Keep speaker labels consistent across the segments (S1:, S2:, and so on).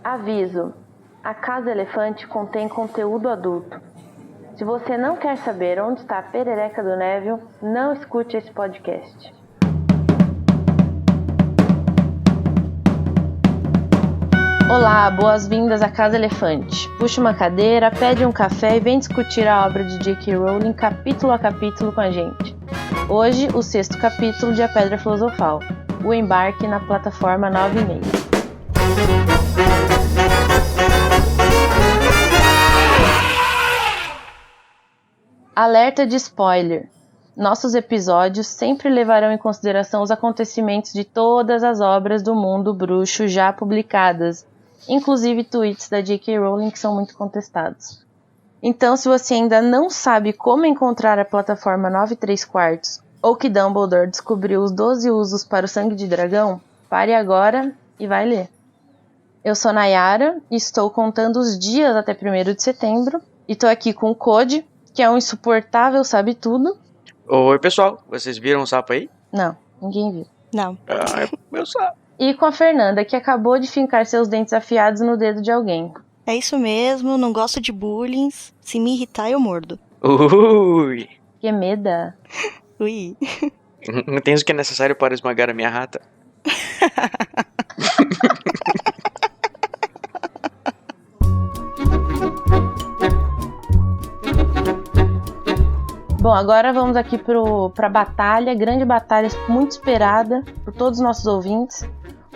S1: Aviso: a Casa Elefante contém conteúdo adulto. Se você não quer saber onde está a perereca do Neville, não escute esse podcast. Olá, boas-vindas à Casa Elefante. Puxa uma cadeira, pede um café e vem discutir a obra de J.K. Rowling capítulo a capítulo com a gente. Hoje, o 6º capítulo de A Pedra Filosofal, o embarque na plataforma 9,5. Alerta de spoiler. Nossos episódios sempre levarão em consideração os acontecimentos de todas as obras do mundo bruxo já publicadas, inclusive tweets da J.K. Rowling que são muito contestados. Então, se você ainda não sabe como encontrar a plataforma 9,3/4 ou que Dumbledore descobriu os 12 usos para o sangue de dragão, pare agora e vai ler. Eu sou Nayara e estou contando os dias até 1º de setembro e estou aqui com o Code, que é um insuportável sabe-tudo.
S2: Oi, pessoal. Vocês viram o sapo aí?
S1: Não, ninguém viu.
S3: Não.
S2: É meu sapo.
S1: E com a Fernanda, que acabou de fincar seus dentes afiados no dedo de alguém.
S3: É isso mesmo, não gosto de bullying. Se me irritar, eu mordo.
S2: Ui.
S1: Que meda.
S3: Ui.
S2: Não tens o que é necessário para esmagar a minha rata?
S1: Bom, agora vamos aqui para a batalha, grande batalha muito esperada por todos os nossos ouvintes,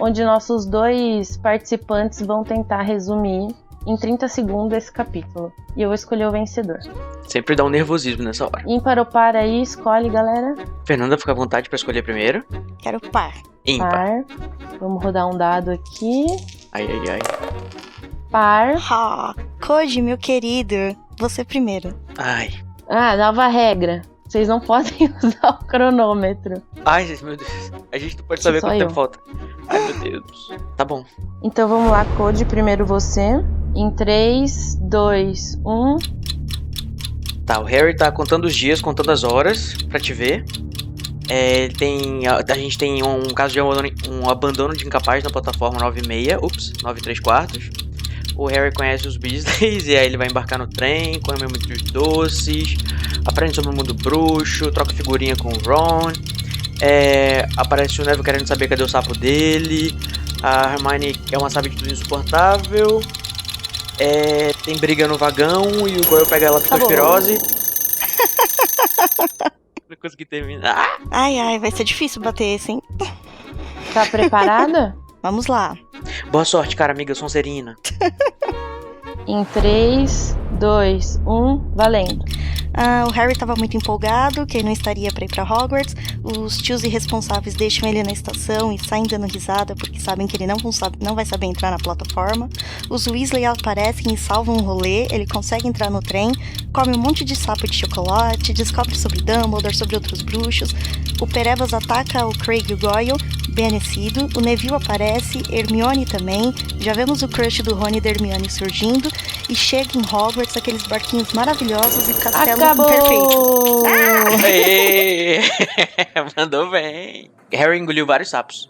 S1: onde nossos 2 participantes vão tentar resumir em 30 segundos esse capítulo. E eu vou escolher o vencedor.
S2: Sempre dá um nervosismo nessa hora.
S1: Ímpar ou par aí, escolhe, galera.
S2: Fernanda, fica à vontade para escolher primeiro.
S3: Quero par.
S2: Ímpar.
S1: Par. Vamos rodar um dado aqui.
S2: Ai.
S1: Par.
S3: Ha! Code, meu querido, você primeiro.
S2: Ai.
S1: Ah, nova regra. Vocês não podem usar o cronômetro.
S2: Ai, meu Deus. A gente não pode saber
S1: Só
S2: quanto
S1: eu.
S2: tempo falta. Ai, meu Deus. Tá bom.
S1: Então vamos lá, Code, primeiro você. Em 3, 2, 1.
S2: Tá, o Harry tá contando os dias, contando as horas, pra te ver. A gente tem um caso de um abandono de incapaz na plataforma 9,5. Ups, 9,3/4. O Harry conhece os Weasleys e aí ele vai embarcar no trem, come muitos doces, aprende sobre o mundo bruxo, troca figurinha com o Ron. Aparece o Neville querendo saber cadê o sapo dele. A Hermione é uma sabe-de-tudo insuportável. Tem briga no vagão e o Goyle pega ela leptospirose. Não consegui terminar.
S3: Ai, vai ser difícil bater esse, hein?
S1: Tá preparada?
S3: Vamos lá.
S2: Boa sorte, cara amiga Sonserina.
S1: Em 3, 2, 1, valendo.
S3: O Harry estava muito empolgado, que ele não estaria para ir para Hogwarts. Os tios irresponsáveis deixam ele na estação e saem dando risada porque sabem que ele não vai saber entrar na plataforma. Os Weasley aparecem e salvam o rolê. Ele consegue entrar no trem, come um monte de sapo de chocolate, descobre sobre Dumbledore, sobre outros bruxos. O Perebas ataca o Craig e o Goyle, Benecido. O Neville aparece, Hermione também. Já vemos o crush do Rony e da Hermione surgindo. E chega em Hogwarts, aqueles barquinhos maravilhosos e castelo perfeito.
S2: Aê! Mandou bem. Harry engoliu vários sapos.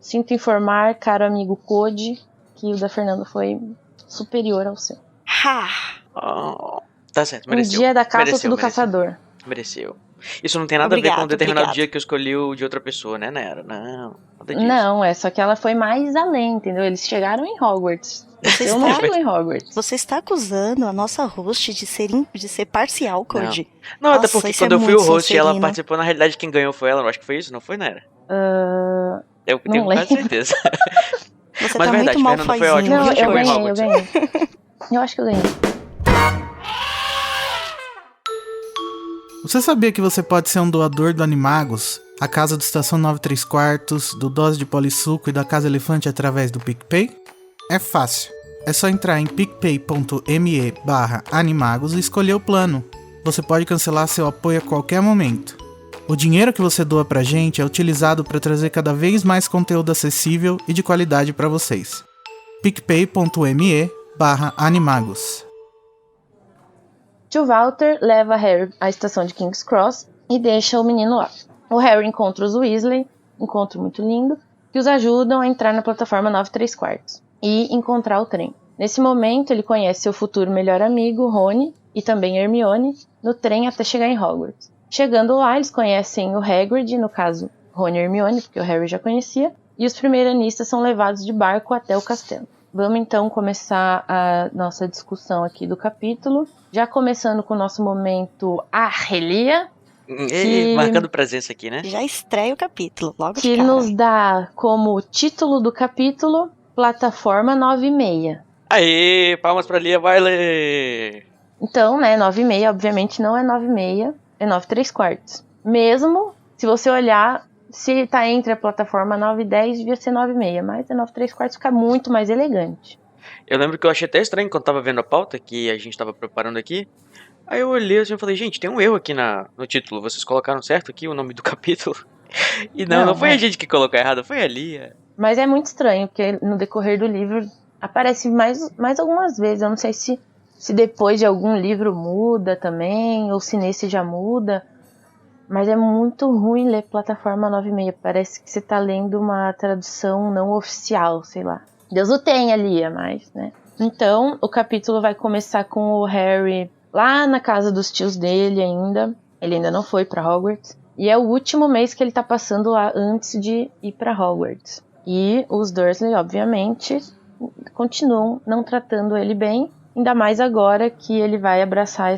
S1: Sinto informar, caro amigo Code, que o da Fernanda foi superior ao seu.
S2: Tá certo, mereceu.
S1: Um dia da caça do caçador.
S2: Mereceu. Isso não tem nada a ver com um determinado dia que eu escolhi o de outra pessoa, né, Nera? Não, nada disso.
S1: Não, só que ela foi mais além, entendeu? Eles chegaram em Hogwarts. Eu não chego em Hogwarts.
S3: Você está acusando a nossa host de ser parcial, Code?
S2: Não, até porque quando eu fui o host e ela participou, na realidade quem ganhou foi ela. Eu acho que foi isso, não foi, Nera? Eu tenho quase certeza.
S3: Você
S2: mas
S3: tá
S2: verdade,
S3: muito mal
S2: Fernanda, foi ótimo.
S1: Não,
S2: Você
S1: eu ganhei. Eu acho que eu ganhei.
S4: Você sabia que você pode ser um doador do Animagos, a casa do Estação 9,3/4, do Dose de Polissuco e da Casa Elefante através do PicPay? É fácil. É só entrar em picpay.me/animagos e escolher o plano. Você pode cancelar seu apoio a qualquer momento. O dinheiro que você doa pra gente é utilizado para trazer cada vez mais conteúdo acessível e de qualidade para vocês. picpay.me/animagos.
S1: Tio Walter leva Harry à estação de King's Cross e deixa o menino lá. O Harry encontra os Weasley, encontro muito lindo, que os ajudam a entrar na plataforma 9¾ e encontrar o trem. Nesse momento, ele conhece seu futuro melhor amigo, Rony, e também Hermione, no trem até chegar em Hogwarts. Chegando lá, eles conhecem o Hagrid, no caso, Rony e Hermione, porque o Harry já conhecia, e os primeiranistas são levados de barco até o castelo. Vamos então começar a nossa discussão aqui do capítulo, já começando com o nosso momento Arrelia,
S2: Marcando presença aqui, né?
S3: Já estreia o capítulo, logo de
S1: que
S3: cara.
S1: nos dá como título do capítulo Plataforma 9/6.
S2: Aê, palmas pra Lia, vai ler!
S1: Então, né, 9/6 obviamente não é 9/6, é 9¾ Mesmo se você olhar, se tá entre a plataforma 9 e 10, devia ser 9/6, mas é 9¾ fica muito mais elegante.
S2: Eu lembro que eu achei até estranho quando tava vendo a pauta que a gente tava preparando aqui. Aí eu olhei assim e falei, gente, tem um erro aqui no título. Vocês colocaram certo aqui o nome do capítulo? E não foi a gente que colocou errado, foi a Lia.
S1: Mas é muito estranho, porque no decorrer do livro aparece mais algumas vezes. Eu não sei se depois de algum livro muda também, ou se nesse já muda. Mas é muito ruim ler plataforma 9/6. Parece que você tá lendo uma tradução não oficial, sei lá. Deus o tenha, Lia, mas, né? Então, o capítulo vai começar com o Harry lá na casa dos tios dele ainda. Ele ainda não foi pra Hogwarts. E é o último mês que ele tá passando lá antes de ir pra Hogwarts. E os Dursley, obviamente, continuam não tratando ele bem. Ainda mais agora que ele vai abraçar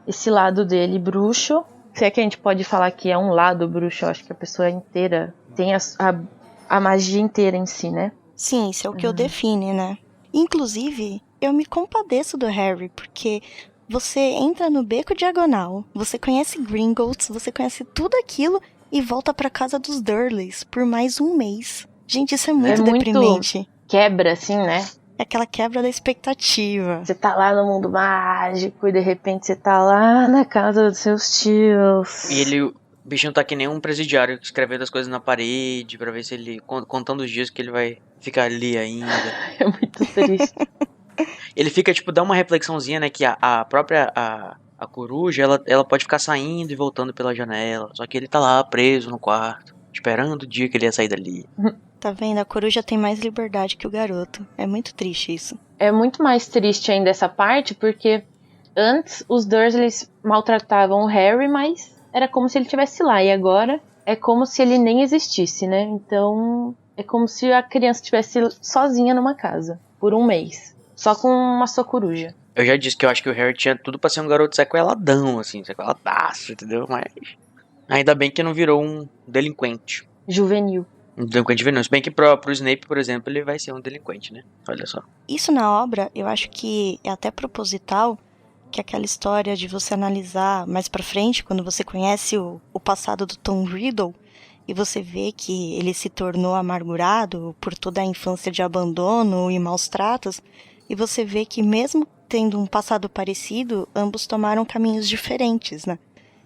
S1: esse lado dele bruxo. Se é que a gente pode falar que é um lado bruxo, eu acho que a pessoa inteira tem a magia inteira em si, né?
S3: Sim, isso é o que eu define, né? Inclusive, eu me compadeço do Harry, porque você entra no beco diagonal, você conhece Gringotts, você conhece tudo aquilo e volta pra casa dos Dursleys por mais um mês. Gente, isso é muito deprimente.
S1: Quebra, assim, né?
S3: É aquela quebra da expectativa.
S1: Você tá lá no mundo mágico e de repente você tá lá na casa dos seus tios.
S2: E o bichinho tá que nem um presidiário, escrevendo as coisas na parede pra ver se ele, contando os dias que ele vai ficar ali ainda.
S1: É muito triste.
S2: Ele fica, tipo, dá uma reflexãozinha, né, que a própria, a coruja, ela pode ficar saindo e voltando pela janela, só que ele tá lá preso no quarto, esperando o dia que ele ia sair dali.
S3: Tá vendo? A coruja tem mais liberdade que o garoto. É muito triste isso.
S1: É muito mais triste ainda essa parte, porque antes os Dursleys maltratavam o Harry, mas era como se ele estivesse lá. E agora é como se ele nem existisse, né? Então é como se a criança estivesse sozinha numa casa, por um mês. Só com uma só coruja.
S2: Eu já disse que eu acho que o Harry tinha tudo pra ser um garoto sequeladão, assim, sequeladaço, entendeu? Mas ainda bem que não virou um delinquente.
S1: Juvenil.
S2: Um delinquente venenoso. Se bem que pro Snape, por exemplo, ele vai ser um delinquente, né? Olha só.
S3: Isso na obra, eu acho que é até proposital, que aquela história de você analisar mais pra frente, quando você conhece o passado do Tom Riddle, e você vê que ele se tornou amargurado por toda a infância de abandono e maus tratos, e você vê que mesmo tendo um passado parecido, ambos tomaram caminhos diferentes, né?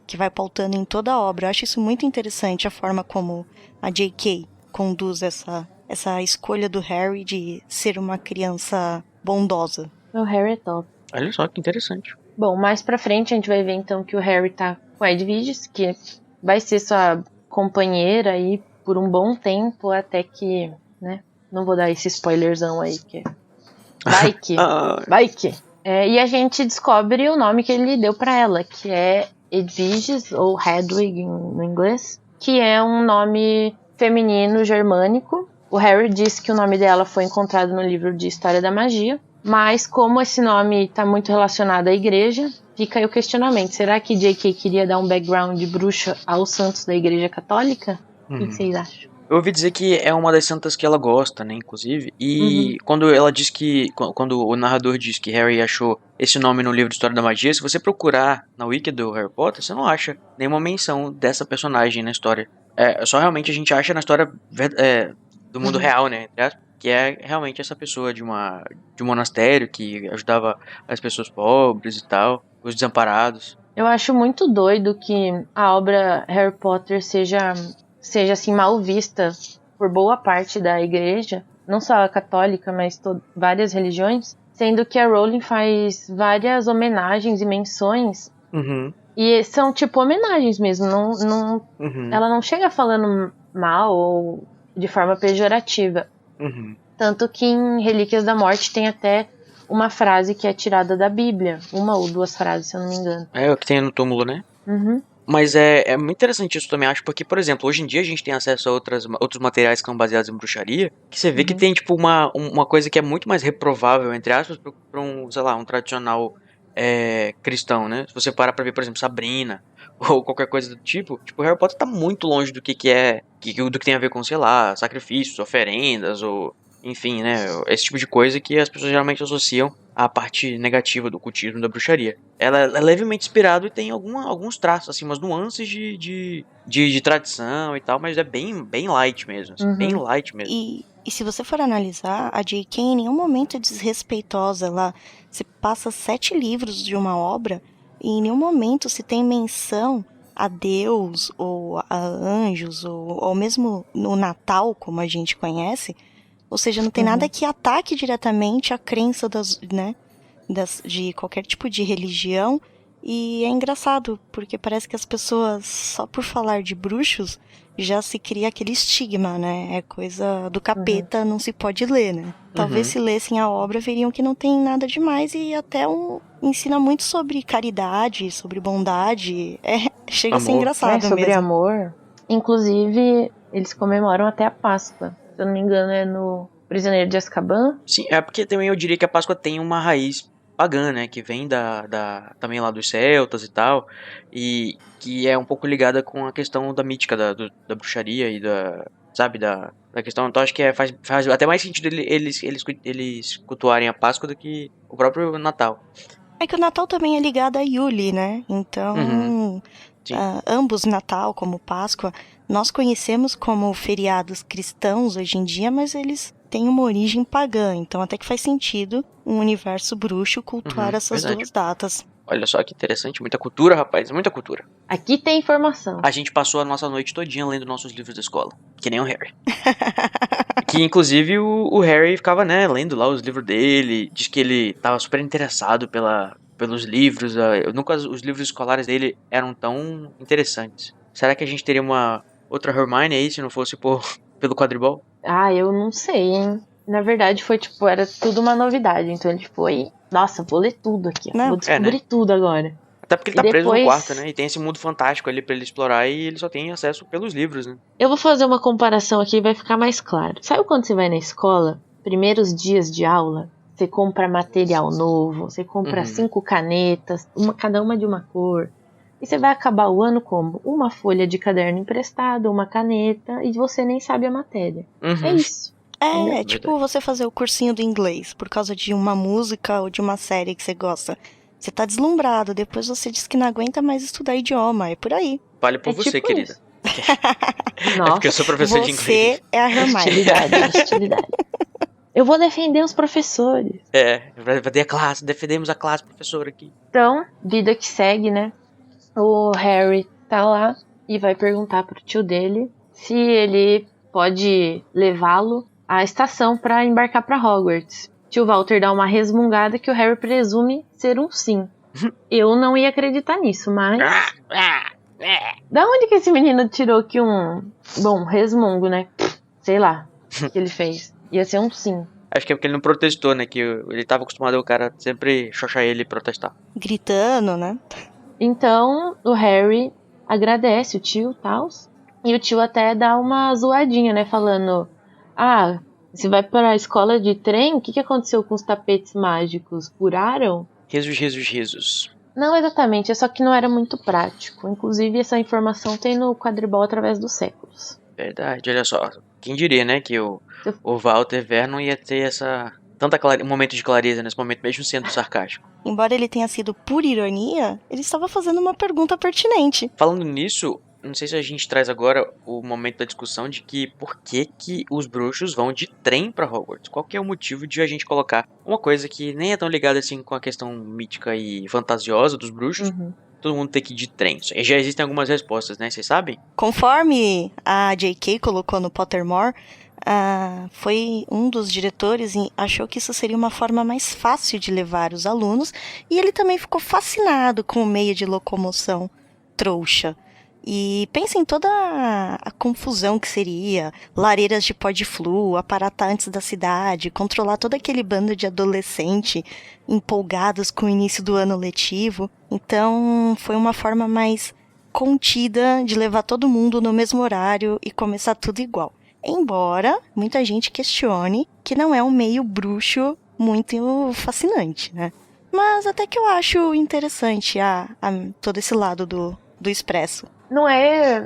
S3: Que vai pautando em toda a obra. Eu acho isso muito interessante, a forma como a J.K. conduz essa escolha do Harry de ser uma criança bondosa.
S1: O Harry é top.
S2: Olha só que interessante.
S1: Bom, mais pra frente a gente vai ver então que o Harry tá com a Edwiges, que vai ser sua companheira aí por um bom tempo, até que, né? Não vou dar esse spoilerzão aí, que vai que. E a gente descobre o nome que ele deu pra ela, que é Edwiges, ou Hedwig no inglês, que é um nome feminino germânico. O Harry diz que o nome dela foi encontrado no livro de História da Magia, mas como esse nome está muito relacionado à igreja, fica aí o questionamento. Será que J.K. queria dar um background de bruxa aos santos da igreja católica? O que vocês acham?
S2: Eu ouvi dizer que é uma das santas que ela gosta, né, inclusive. E quando ela diz que... Quando o narrador diz que Harry achou esse nome no livro de História da Magia, se você procurar na wiki do Harry Potter, você não acha nenhuma menção dessa personagem na história. Só realmente a gente acha na história do mundo real, né, que é realmente essa pessoa de um monastério que ajudava as pessoas pobres e tal, os desamparados.
S1: Eu acho muito doido que a obra Harry Potter seja assim mal vista por boa parte da igreja, não só a católica, mas várias religiões, sendo que a Rowling faz várias homenagens e menções, e são tipo homenagens mesmo, ela não chega falando mal ou de forma pejorativa.
S2: Uhum.
S1: Tanto que em Relíquias da Morte tem até uma frase que é tirada da Bíblia. 1 ou 2 frases, se eu não me engano.
S2: É o que tem no túmulo, né?
S1: Uhum.
S2: Mas é muito interessante isso também, acho, porque, por exemplo, hoje em dia a gente tem acesso a outros materiais que são baseados em bruxaria, que você vê que tem, tipo, uma coisa que é muito mais reprovável, entre aspas, pra um, sei lá, um tradicional cristão, né? Se você parar pra ver, por exemplo, Sabrina, ou qualquer coisa do tipo, Harry Potter tá muito longe do que tem a ver com, sei lá, sacrifícios, oferendas, ou, enfim, né? Esse tipo de coisa que as pessoas geralmente associam à parte negativa do ocultismo da bruxaria. Ela é levemente inspirado e tem alguns traços, assim, umas nuances de tradição e tal, mas é bem light mesmo, assim, bem light mesmo.
S3: E se você for analisar, a J.K. em nenhum momento é desrespeitosa. Ela se passa 7 livros de uma obra e em nenhum momento se tem menção a Deus ou a anjos ou mesmo no Natal, como a gente conhece. Ou seja, não tem nada que ataque diretamente a crença de qualquer tipo de religião. E é engraçado, porque parece que as pessoas, só por falar de bruxos, já se cria aquele estigma, né? É coisa do capeta, não se pode ler, né? Talvez se lessem a obra, veriam que não tem nada demais e até ensina muito sobre caridade, sobre bondade. Chega a ser engraçado
S1: sobre
S3: mesmo.
S1: amor. Inclusive, eles comemoram até a Páscoa. Se eu não me engano, é no Prisioneiro de Azkaban.
S2: Sim, é porque também eu diria que a Páscoa tem uma raiz pagã, né, que vem também lá dos celtas e tal, e que é um pouco ligada com a questão da mítica da bruxaria e da questão. Então acho que faz até mais sentido eles cultuarem a Páscoa do que o próprio Natal.
S3: É que o Natal também é ligado a Yule, né? Então, ambos, Natal como Páscoa, nós conhecemos como feriados cristãos hoje em dia, mas eles têm uma origem pagã. Então até que faz sentido um universo bruxo cultuar essas duas datas.
S2: Olha só que interessante, muita cultura, rapaz, muita cultura.
S1: Aqui tem informação.
S2: A gente passou a nossa noite todinha lendo nossos livros da escola, que nem o Harry. Que inclusive o Harry ficava, né, lendo lá os livros dele, diz que ele tava super interessado pelos livros, nunca os livros escolares dele eram tão interessantes. Será que a gente teria uma outra Hermione aí se não fosse pelo quadribol?
S1: Ah, eu não sei, hein. Na verdade era tudo uma novidade, então ele foi, nossa, vou ler tudo aqui, vou descobrir tudo agora.
S2: Até porque ele tá preso no quarto, né? E tem esse mundo fantástico ali pra ele explorar e ele só tem acesso pelos livros, né?
S1: Eu vou fazer uma comparação aqui e vai ficar mais claro. Sabe quando você vai na escola, primeiros dias de aula, você compra material novo, você compra 5 canetas, cada uma de uma cor, e você vai acabar o ano como? Uma folha de caderno emprestada, uma caneta, e você nem sabe a matéria. É isso.
S3: É tipo você fazer o cursinho do inglês por causa de uma música ou de uma série que você gosta. Você tá deslumbrado, depois você diz que não aguenta mais estudar idioma, é por aí.
S2: Vale por você, tipo querida.
S1: Nossa,
S2: é porque eu sou professor de inglês.
S3: Você é a Hermione.
S1: Hostilidade. Eu vou defender os professores.
S2: Defendemos a classe, professor, aqui.
S1: Então, vida que segue, né? O Harry tá lá e vai perguntar pro tio dele se ele pode levá-lo à estação pra embarcar pra Hogwarts. Tio Walter dá uma resmungada que o Harry presume ser um sim. Eu não ia acreditar nisso, mas... Da onde que esse menino tirou que resmungo, né? Sei lá o que ele fez. Ia ser um sim.
S2: Acho que é porque ele não protestou, né? Que ele tava acostumado ao cara sempre xoxar ele e protestar.
S3: Gritando, né?
S1: Então, o Harry agradece o tio e tal. E o tio até dá uma zoadinha, né? Falando... Ah, você vai para a escola de trem? O que aconteceu com os tapetes mágicos? Furaram?
S2: Risos.
S1: Não exatamente, é só que não era muito prático. Inclusive, essa informação tem no quadribol através dos séculos.
S2: Verdade, olha só. Quem diria, né? Que o Walter Vernon ia ter um momento de clareza nesse momento, mesmo sendo sarcástico.
S3: Embora ele tenha sido por ironia, ele estava fazendo uma pergunta pertinente.
S2: Falando nisso, não sei se a gente traz agora o momento da discussão de que por que os bruxos vão de trem pra Hogwarts. Qual que é o motivo de a gente colocar uma coisa que nem é tão ligada assim com a questão mítica e fantasiosa dos bruxos, todo mundo ter que ir de trem. E já existem algumas respostas, né? Vocês sabem?
S3: Conforme a J.K. colocou no Pottermore, foi um dos diretores e achou que isso seria uma forma mais fácil de levar os alunos, e ele também ficou fascinado com o meio de locomoção trouxa. E pensa em toda a confusão que seria, lareiras de pó de flu, aparatar antes da cidade, controlar todo aquele bando de adolescente empolgados com o início do ano letivo. Então foi uma forma mais contida de levar todo mundo no mesmo horário e começar tudo igual. Embora muita gente questione que não é um meio bruxo muito fascinante, né? Mas até que eu acho interessante todo esse lado do Expresso.
S1: Não é,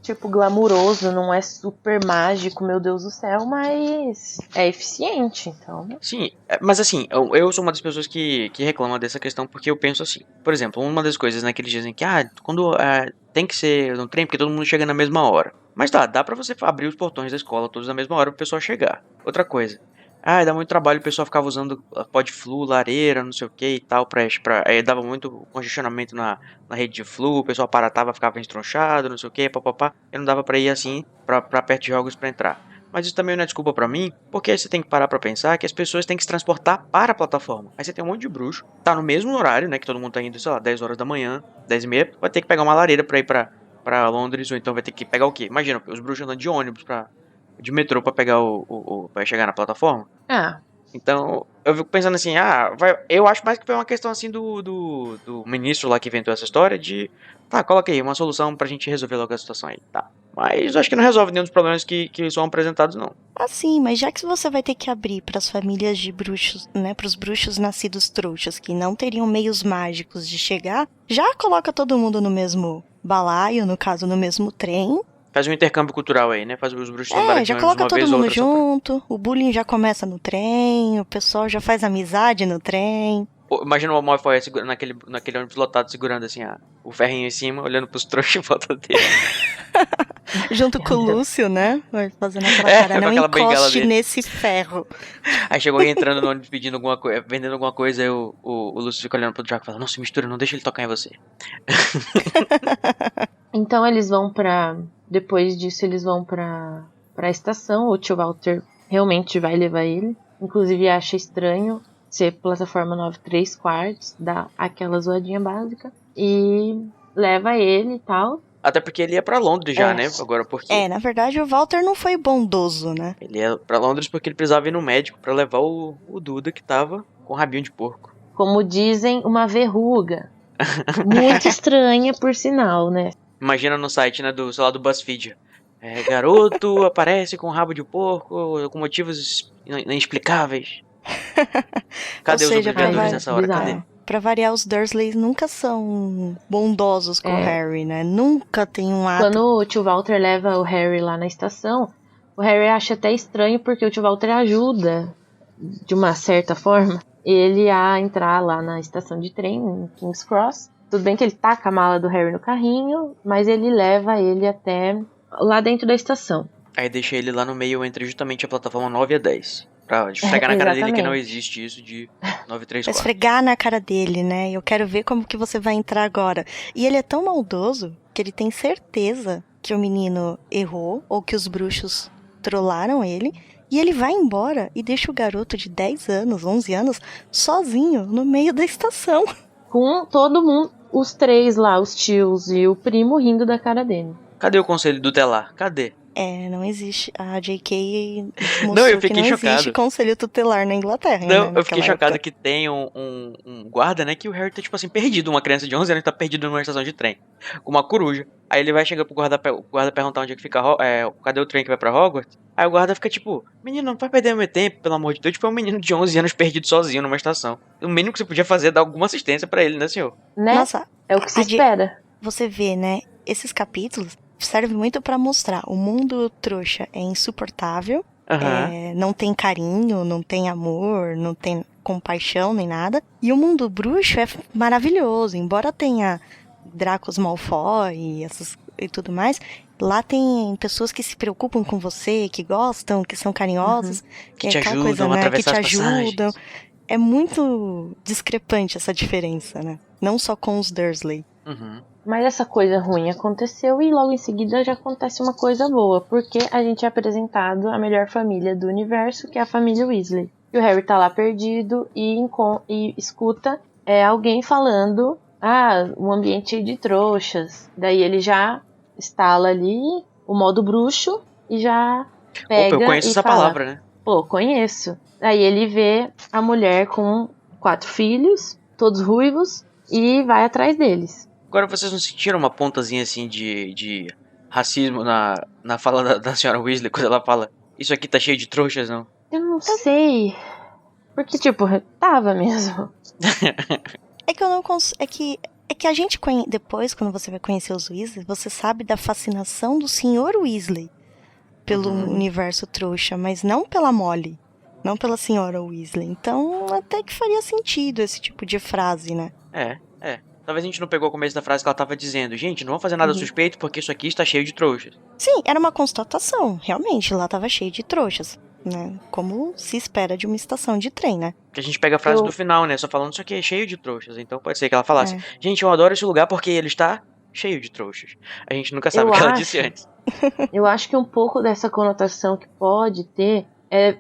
S1: tipo, glamuroso, não é super mágico, meu Deus do céu, mas é eficiente, então.
S2: Sim, mas assim, eu sou uma das pessoas que reclama dessa questão porque eu penso assim. Por exemplo, uma das coisas, né, que eles dizem que, quando tem que ser no trem porque todo mundo chega na mesma hora. Mas dá pra você abrir os portões da escola todos na mesma hora pro pessoal chegar. Outra coisa. Dá muito trabalho, o pessoal ficava usando pó de flu, lareira, não sei o que e tal, aí dava muito congestionamento na rede de flu, o pessoal paratava, ficava estronchado, não sei o que, papapá, e não dava pra ir assim, pra perto de jogos pra entrar. Mas isso também não é desculpa pra mim, porque aí você tem que parar pra pensar que as pessoas têm que se transportar para a plataforma. Aí você tem um monte de bruxo, tá no mesmo horário, né, que todo mundo tá indo, sei lá, 10 horas da manhã, 10h30, vai ter que pegar uma lareira pra ir pra Londres, ou então vai ter que pegar o quê? Imagina, os bruxos andando de ônibus de metrô pra pegar pra chegar na plataforma. Então, eu fico pensando assim, eu acho mais que foi uma questão assim do ministro lá que inventou essa história de, coloca aí uma solução pra gente resolver logo a situação aí, tá. Mas eu acho que não resolve nenhum dos problemas que são apresentados, não.
S3: Sim, mas já que você vai ter que abrir pras famílias de bruxos, né, pros bruxos nascidos trouxas, que não teriam meios mágicos de chegar, já coloca todo mundo no mesmo balaio, no caso, no mesmo trem.
S2: Faz um intercâmbio cultural aí, né? Faz os bruxos andarem
S3: já coloca todo mundo junto, o bullying já começa no trem, o pessoal já faz amizade no trem.
S2: Imagina o Malfoy naquele ônibus lotado segurando assim, o ferrinho em cima, olhando pros trouxas em volta dele.
S3: Junto com o Lúcio, né? Fazendo aquela cara, não encoste nesse ferro.
S2: Aí chegou alguém entrando no ônibus pedindo alguma coisa, vendendo alguma coisa, aí o Lúcio fica olhando pro Draco e fala, não se mistura, não deixa ele tocar em você.
S1: Então eles vão depois disso eles vão pra estação, o tio Walter realmente vai levar ele. Inclusive acha estranho ser plataforma 9/3/4, dá aquela zoadinha básica. E leva ele e tal.
S2: Até porque ele ia pra Londres já, né? Agora porque...
S3: na verdade o Walter não foi bondoso, né?
S2: Ele ia pra Londres porque ele precisava ir no médico pra levar o Duda que tava com rabinho de porco.
S1: Como dizem, uma verruga. Muito estranha, por sinal, né?
S2: Imagina no site, né, do BuzzFeed. Garoto aparece com rabo de porco com motivos inexplicáveis. Cadê os obrigadores nessa hora? Cadê?
S3: Pra variar, os Dursleys nunca são bondosos com o Harry, né? Nunca tem um ato...
S1: Quando o tio Walter leva o Harry lá na estação, o Harry acha até estranho porque o tio Walter ajuda, de uma certa forma, ele a entrar lá na estação de trem, em King's Cross. Tudo bem que ele taca a mala do Harry no carrinho, mas ele leva ele até lá dentro da estação.
S2: Aí deixa ele lá no meio entre justamente a plataforma 9 a 10. Pra esfregar na cara dele que não existe isso de 9/3/4.
S3: Esfregar na cara dele, né? Eu quero ver como que você vai entrar agora. E ele é tão maldoso que ele tem certeza que o menino errou ou que os bruxos trollaram ele. E ele vai embora e deixa o garoto de 10 anos, 11 anos, sozinho no meio da estação.
S1: Com todo mundo, os três lá, os tios e o primo rindo da cara dele.
S2: Cadê o conselho tutelar? Cadê?
S3: Não existe. A J.K. mostrou
S2: não, eu fiquei
S3: que não
S2: chocado.
S3: existe conselho tutelar na Inglaterra.
S2: Não,
S3: né,
S2: eu fiquei chocado que tem um guarda, né, que o Harry tá, tipo assim, perdido. Uma criança de 11 anos tá perdido numa estação de trem. Com uma coruja. Aí ele vai chegar pro guarda perguntar onde é que fica, cadê o trem que vai pra Hogwarts? Aí o guarda fica tipo, menino, não vai perder meu tempo, pelo amor de Deus. Tipo, é um menino de 11 anos perdido sozinho numa estação. O mínimo que você podia fazer é dar alguma assistência pra ele, né, senhor?
S1: Né?
S3: Nossa,
S1: é o que se espera.
S3: Você vê, né, esses capítulos serve muito pra mostrar o mundo trouxa é insuportável, não tem carinho, não tem amor, não tem compaixão nem nada. E o mundo bruxo é maravilhoso, embora tenha Dracos Malfoy e tudo mais. Lá tem pessoas que se preocupam com você, que gostam, que são carinhosas,
S2: que te ajudam a atravessar as passagens.
S3: É muito discrepante essa diferença, né? Não só com os Dursley.
S1: Mas essa coisa ruim aconteceu e logo em seguida já acontece uma coisa boa, porque a gente é apresentado a melhor família do universo, que é a família Weasley. E o Harry tá lá perdido e escuta alguém falando um ambiente cheio de trouxas. Daí ele já instala ali o modo bruxo e já pega
S2: Opa, eu conheço
S1: e
S2: essa
S1: fala,
S2: palavra, né?
S1: pô, conheço. Aí ele vê a mulher com 4 filhos, todos ruivos, e vai atrás deles.
S2: Agora, vocês não sentiram uma pontazinha assim de racismo na fala da senhora Weasley, quando ela fala, isso aqui tá cheio de trouxas, não?
S1: Eu não sei. Porque, tipo, tava mesmo.
S3: É que eu não consigo. É que a gente depois, quando você vai conhecer os Weasley, você sabe da fascinação do Sr. Weasley pelo universo trouxa, mas não pela Molly. Não pela senhora Weasley. Então, até que faria sentido esse tipo de frase, né?
S2: É. Talvez a gente não pegou o começo da frase que ela tava dizendo. Gente, não vamos fazer nada suspeito porque isso aqui está cheio de trouxas.
S3: Sim, era uma constatação. Realmente, lá tava cheio de trouxas, né? Como se espera de uma estação de trem, né?
S2: Que a gente pega a frase do final, né? Só falando isso aqui é cheio de trouxas. Então pode ser que ela falasse, gente, eu adoro esse lugar porque ele está cheio de trouxas. A gente nunca sabe o que ela disse antes.
S1: Eu acho que um pouco dessa conotação que pode ter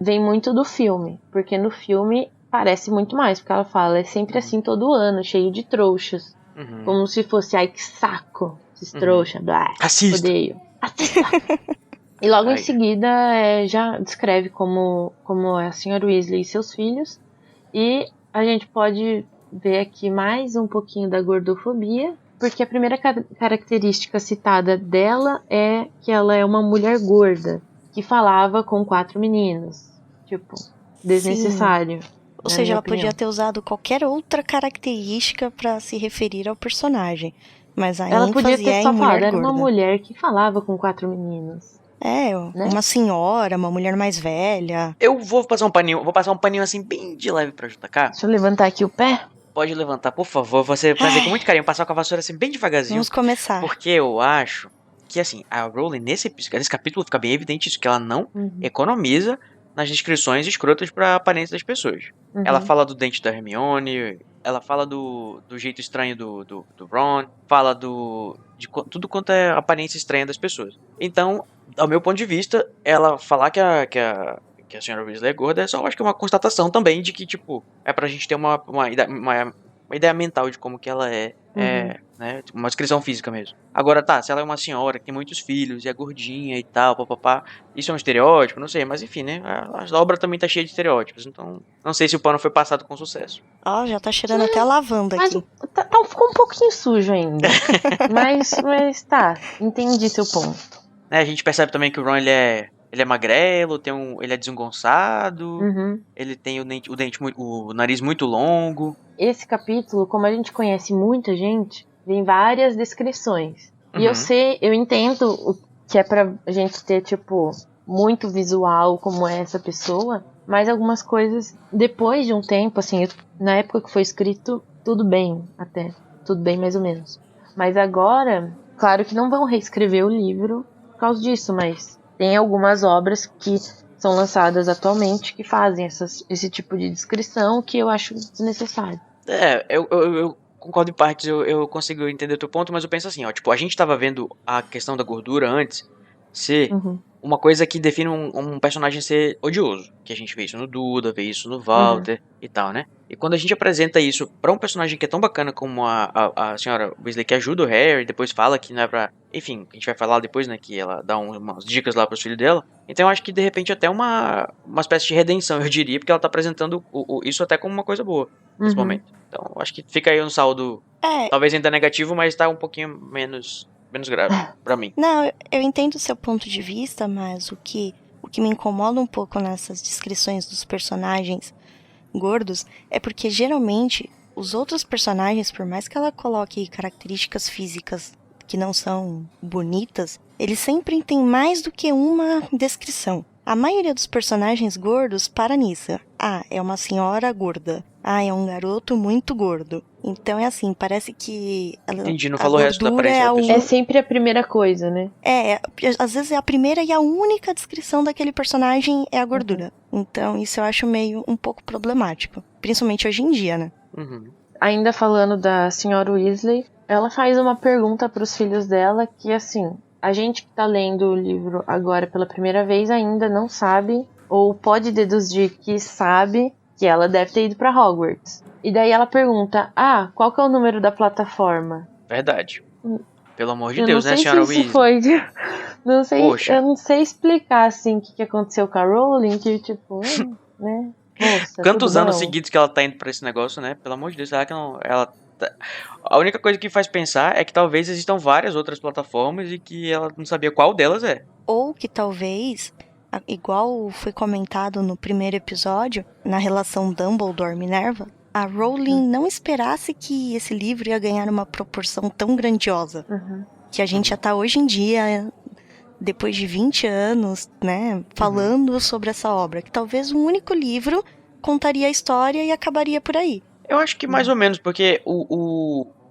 S1: vem muito do filme. Porque no filme parece muito mais. Porque ela fala, é sempre assim todo ano, cheio de trouxas. Como se fosse, ai que saco, esses trouxas, blá,
S2: Assista.
S1: Odeio. Assista. E logo em seguida já descreve como é a senhora Weasley e seus filhos. E a gente pode ver aqui mais um pouquinho da gordofobia. Porque a primeira característica citada dela é que ela é uma mulher gorda. Que falava com 4 meninos. Tipo, desnecessário.
S3: Ou seja, ela podia ter usado qualquer outra característica pra se referir ao personagem. Mas a
S1: ela podia
S3: ênfase
S1: ter
S3: é
S1: só
S3: em mulher
S1: falado,
S3: gorda.
S1: era uma mulher que falava com 4 meninos. Né?
S3: Uma senhora, uma mulher mais velha.
S2: Eu vou passar um paninho assim bem de leve pra JK.
S1: Deixa eu levantar aqui o pé.
S2: Pode levantar, por favor. Você fazer com muito carinho, passar com a vassoura assim bem devagarzinho.
S3: Vamos começar.
S2: Porque eu acho que assim, a Rowling nesse capítulo fica bem evidente isso, que ela não economiza nas descrições escrotas pra aparência das pessoas. Ela fala do dente da Hermione, ela fala do jeito estranho do Ron, fala de tudo quanto é aparência estranha das pessoas. Então, ao meu ponto de vista, ela falar que a senhora Weasley é gorda, eu acho que é uma constatação também de que, tipo, é pra gente ter uma ideia mental de como que ela é, né, uma descrição física mesmo. Agora, se ela é uma senhora que tem muitos filhos e é gordinha e tal, papapá, isso é um estereótipo, não sei, mas enfim, né, a obra também tá cheia de estereótipos, então não sei se o pano foi passado com sucesso.
S3: Já tá cheirando até a lavanda aqui.
S1: Ficou um pouquinho sujo ainda. mas tá, entendi seu ponto.
S2: A gente percebe também que o Ron, ele é magrelo, ele é desengonçado, ele tem o nariz muito longo.
S1: Esse capítulo, como a gente conhece muita gente, vem várias descrições. E eu entendo que é pra gente ter, tipo, muito visual como é essa pessoa, mas algumas coisas, depois de um tempo, assim, na época que foi escrito, tudo bem mais ou menos. Mas agora, claro que não vão reescrever o livro por causa disso, mas tem algumas obras que são lançadas atualmente que fazem esse tipo de descrição que eu acho desnecessário.
S2: Eu concordo em partes, eu consigo entender o teu ponto, mas eu penso assim, tipo, a gente tava vendo a questão da gordura antes ser uma coisa que define um personagem ser odioso, que a gente vê isso no Duda, vê isso no Walter e tal, né? E quando a gente apresenta isso pra um personagem que é tão bacana como a senhora Weasley, que ajuda o Harry, depois fala que não é pra... Enfim, a gente vai falar depois, né, que ela dá umas dicas lá pros filhos dela. Então eu acho que de repente até uma espécie de redenção, eu diria, porque ela tá apresentando isso até como uma coisa boa nesse momento. Então eu acho que fica aí um saldo, talvez ainda negativo, mas tá um pouquinho menos grave pra mim.
S3: Não, eu entendo o seu ponto de vista, mas o que me incomoda um pouco nessas descrições dos personagens gordos é porque geralmente os outros personagens, por mais que ela coloque características físicas que não são bonitas, eles sempre têm mais do que uma descrição. A maioria dos personagens gordos para nisso. É uma senhora gorda. É um garoto muito gordo. Então é assim, parece que...
S2: Entendi, não falou o resto da aparência da pessoa.
S1: É sempre a primeira coisa, né?
S3: Às vezes é a primeira e a única descrição daquele personagem é a gordura. Então isso eu acho um pouco problemático. Principalmente hoje em dia, né?
S1: Ainda falando da senhora Weasley, ela faz uma pergunta pros filhos dela que, assim, a gente que tá lendo o livro agora pela primeira vez ainda não sabe, ou pode deduzir que sabe, que ela deve ter ido pra Hogwarts. E daí ela pergunta, qual que é o número da plataforma?
S2: Verdade. Pelo amor de
S1: Eu
S2: Deus,
S1: não
S2: né,
S1: sei
S2: senhora
S1: se isso
S2: Weasley?
S1: foi... Não sei,
S2: Poxa.
S1: eu não sei explicar, assim, o que aconteceu com a Rowling, que tipo, né? Moça,
S2: Quantos
S1: tudo
S2: anos
S1: bom?
S2: seguidos que ela tá indo pra esse negócio, né? Pelo amor de Deus, será que não... A única coisa que faz pensar é que talvez existam várias outras plataformas e que ela não sabia qual delas é.
S3: Ou que talvez, igual foi comentado no primeiro episódio, na relação Dumbledore-Minerva, a Rowling não esperasse que esse livro ia ganhar uma proporção tão grandiosa.
S1: Uhum.
S3: Que a gente já tá hoje em dia, depois de 20 anos, né, falando sobre essa obra. Que talvez um único livro contaria a história e acabaria por aí.
S2: Eu acho que mais ou menos, porque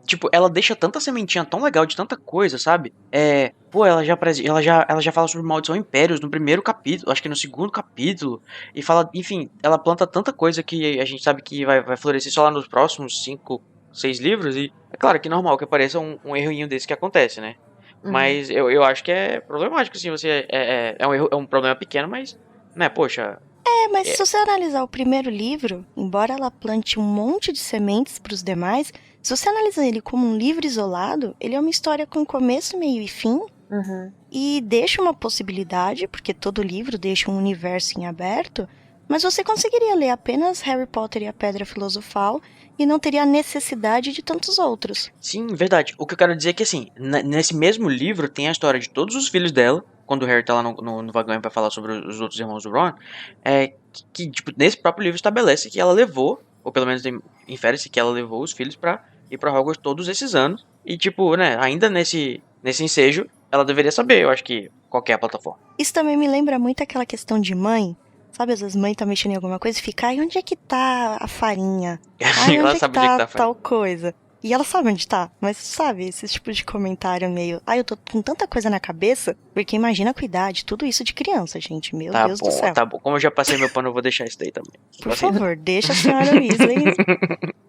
S2: tipo, ela deixa tanta sementinha tão legal de tanta coisa, sabe? Ela já fala sobre Maldição Impérios no primeiro capítulo, acho que no segundo capítulo. E fala, enfim, ela planta tanta coisa que a gente sabe que vai florescer só lá nos próximos 5, 6 livros. E é claro que é normal que apareça um errinho desse que acontece, né? Mas eu acho que é problemático, assim, é um erro, é um problema pequeno, mas, né, poxa...
S3: Mas se você analisar o primeiro livro, embora ela plante um monte de sementes para os demais, se você analisar ele como um livro isolado, ele é uma história com começo, meio e fim, e deixa uma possibilidade, porque todo livro deixa um universo em aberto, mas você conseguiria ler apenas Harry Potter e a Pedra Filosofal e não teria a necessidade de tantos outros.
S2: Sim, verdade. O que eu quero dizer é que, assim, nesse mesmo livro tem a história de todos os filhos dela, quando o Harry tá lá no vagão pra falar sobre os outros irmãos do Ron, tipo, nesse próprio livro estabelece que ela levou, ou pelo menos infere-se que ela levou os filhos pra ir pra Hogwarts todos esses anos, e, tipo, né, ainda nesse ensejo, ela deveria saber, eu acho que, qual que é a plataforma.
S3: Isso também me lembra muito aquela questão de mãe. Sabe, às vezes mãe tá mexendo em alguma coisa e fica, onde é que tá a farinha?
S2: Ela
S3: Onde é
S2: sabe
S3: que
S2: onde é
S3: tá
S2: que tá a farinha.
S3: tal coisa? E ela sabe onde tá, mas sabe, esse tipo de comentário meio... eu tô com tanta coisa na cabeça, porque imagina cuidar de tudo isso de criança, gente, meu Deus do céu.
S2: Tá bom. Como eu já passei meu pano, eu vou deixar isso daí também.
S3: Por favor, deixa a senhora Weasley.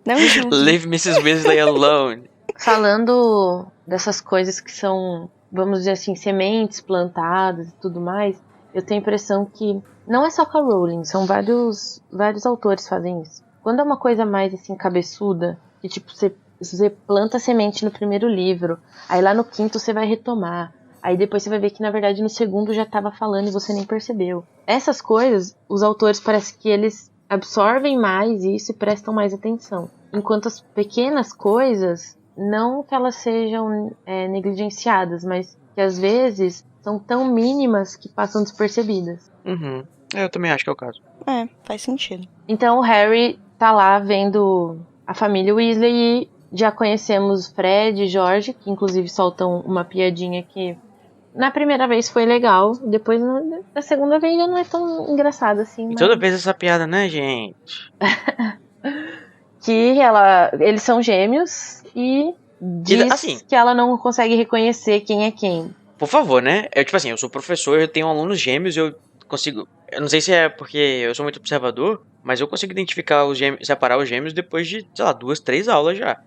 S3: Não julgue.
S2: Leave Mrs. Weasley alone.
S1: Falando dessas coisas que são, vamos dizer assim, sementes plantadas e tudo mais, eu tenho a impressão que não é só com a Rowling, são vários autores fazem isso. Quando é uma coisa mais assim, cabeçuda, que tipo, você planta semente no primeiro livro, aí lá no quinto você vai retomar, aí depois você vai ver que na verdade no segundo já estava falando e você nem percebeu. Essas coisas, os autores parece que eles absorvem mais isso e prestam mais atenção. Enquanto as pequenas coisas, não que elas sejam negligenciadas, mas que às vezes são tão mínimas que passam despercebidas.
S2: Eu também acho que é o caso.
S3: Faz sentido.
S1: Então o Harry tá lá vendo a família Weasley e já conhecemos Fred e George, que inclusive soltam uma piadinha que na primeira vez foi legal, depois na segunda vez já não é tão engraçado assim.
S2: E toda vez essa piada, né, gente?
S1: Que eles são gêmeos e diz
S2: assim,
S1: que ela não consegue reconhecer quem é quem.
S2: Por favor, né? Tipo assim, eu sou professor, eu tenho alunos gêmeos, eu consigo... Eu não sei se é porque eu sou muito observador, mas eu consigo identificar os gêmeos, separar os gêmeos depois de, sei lá, 2, 3 aulas já.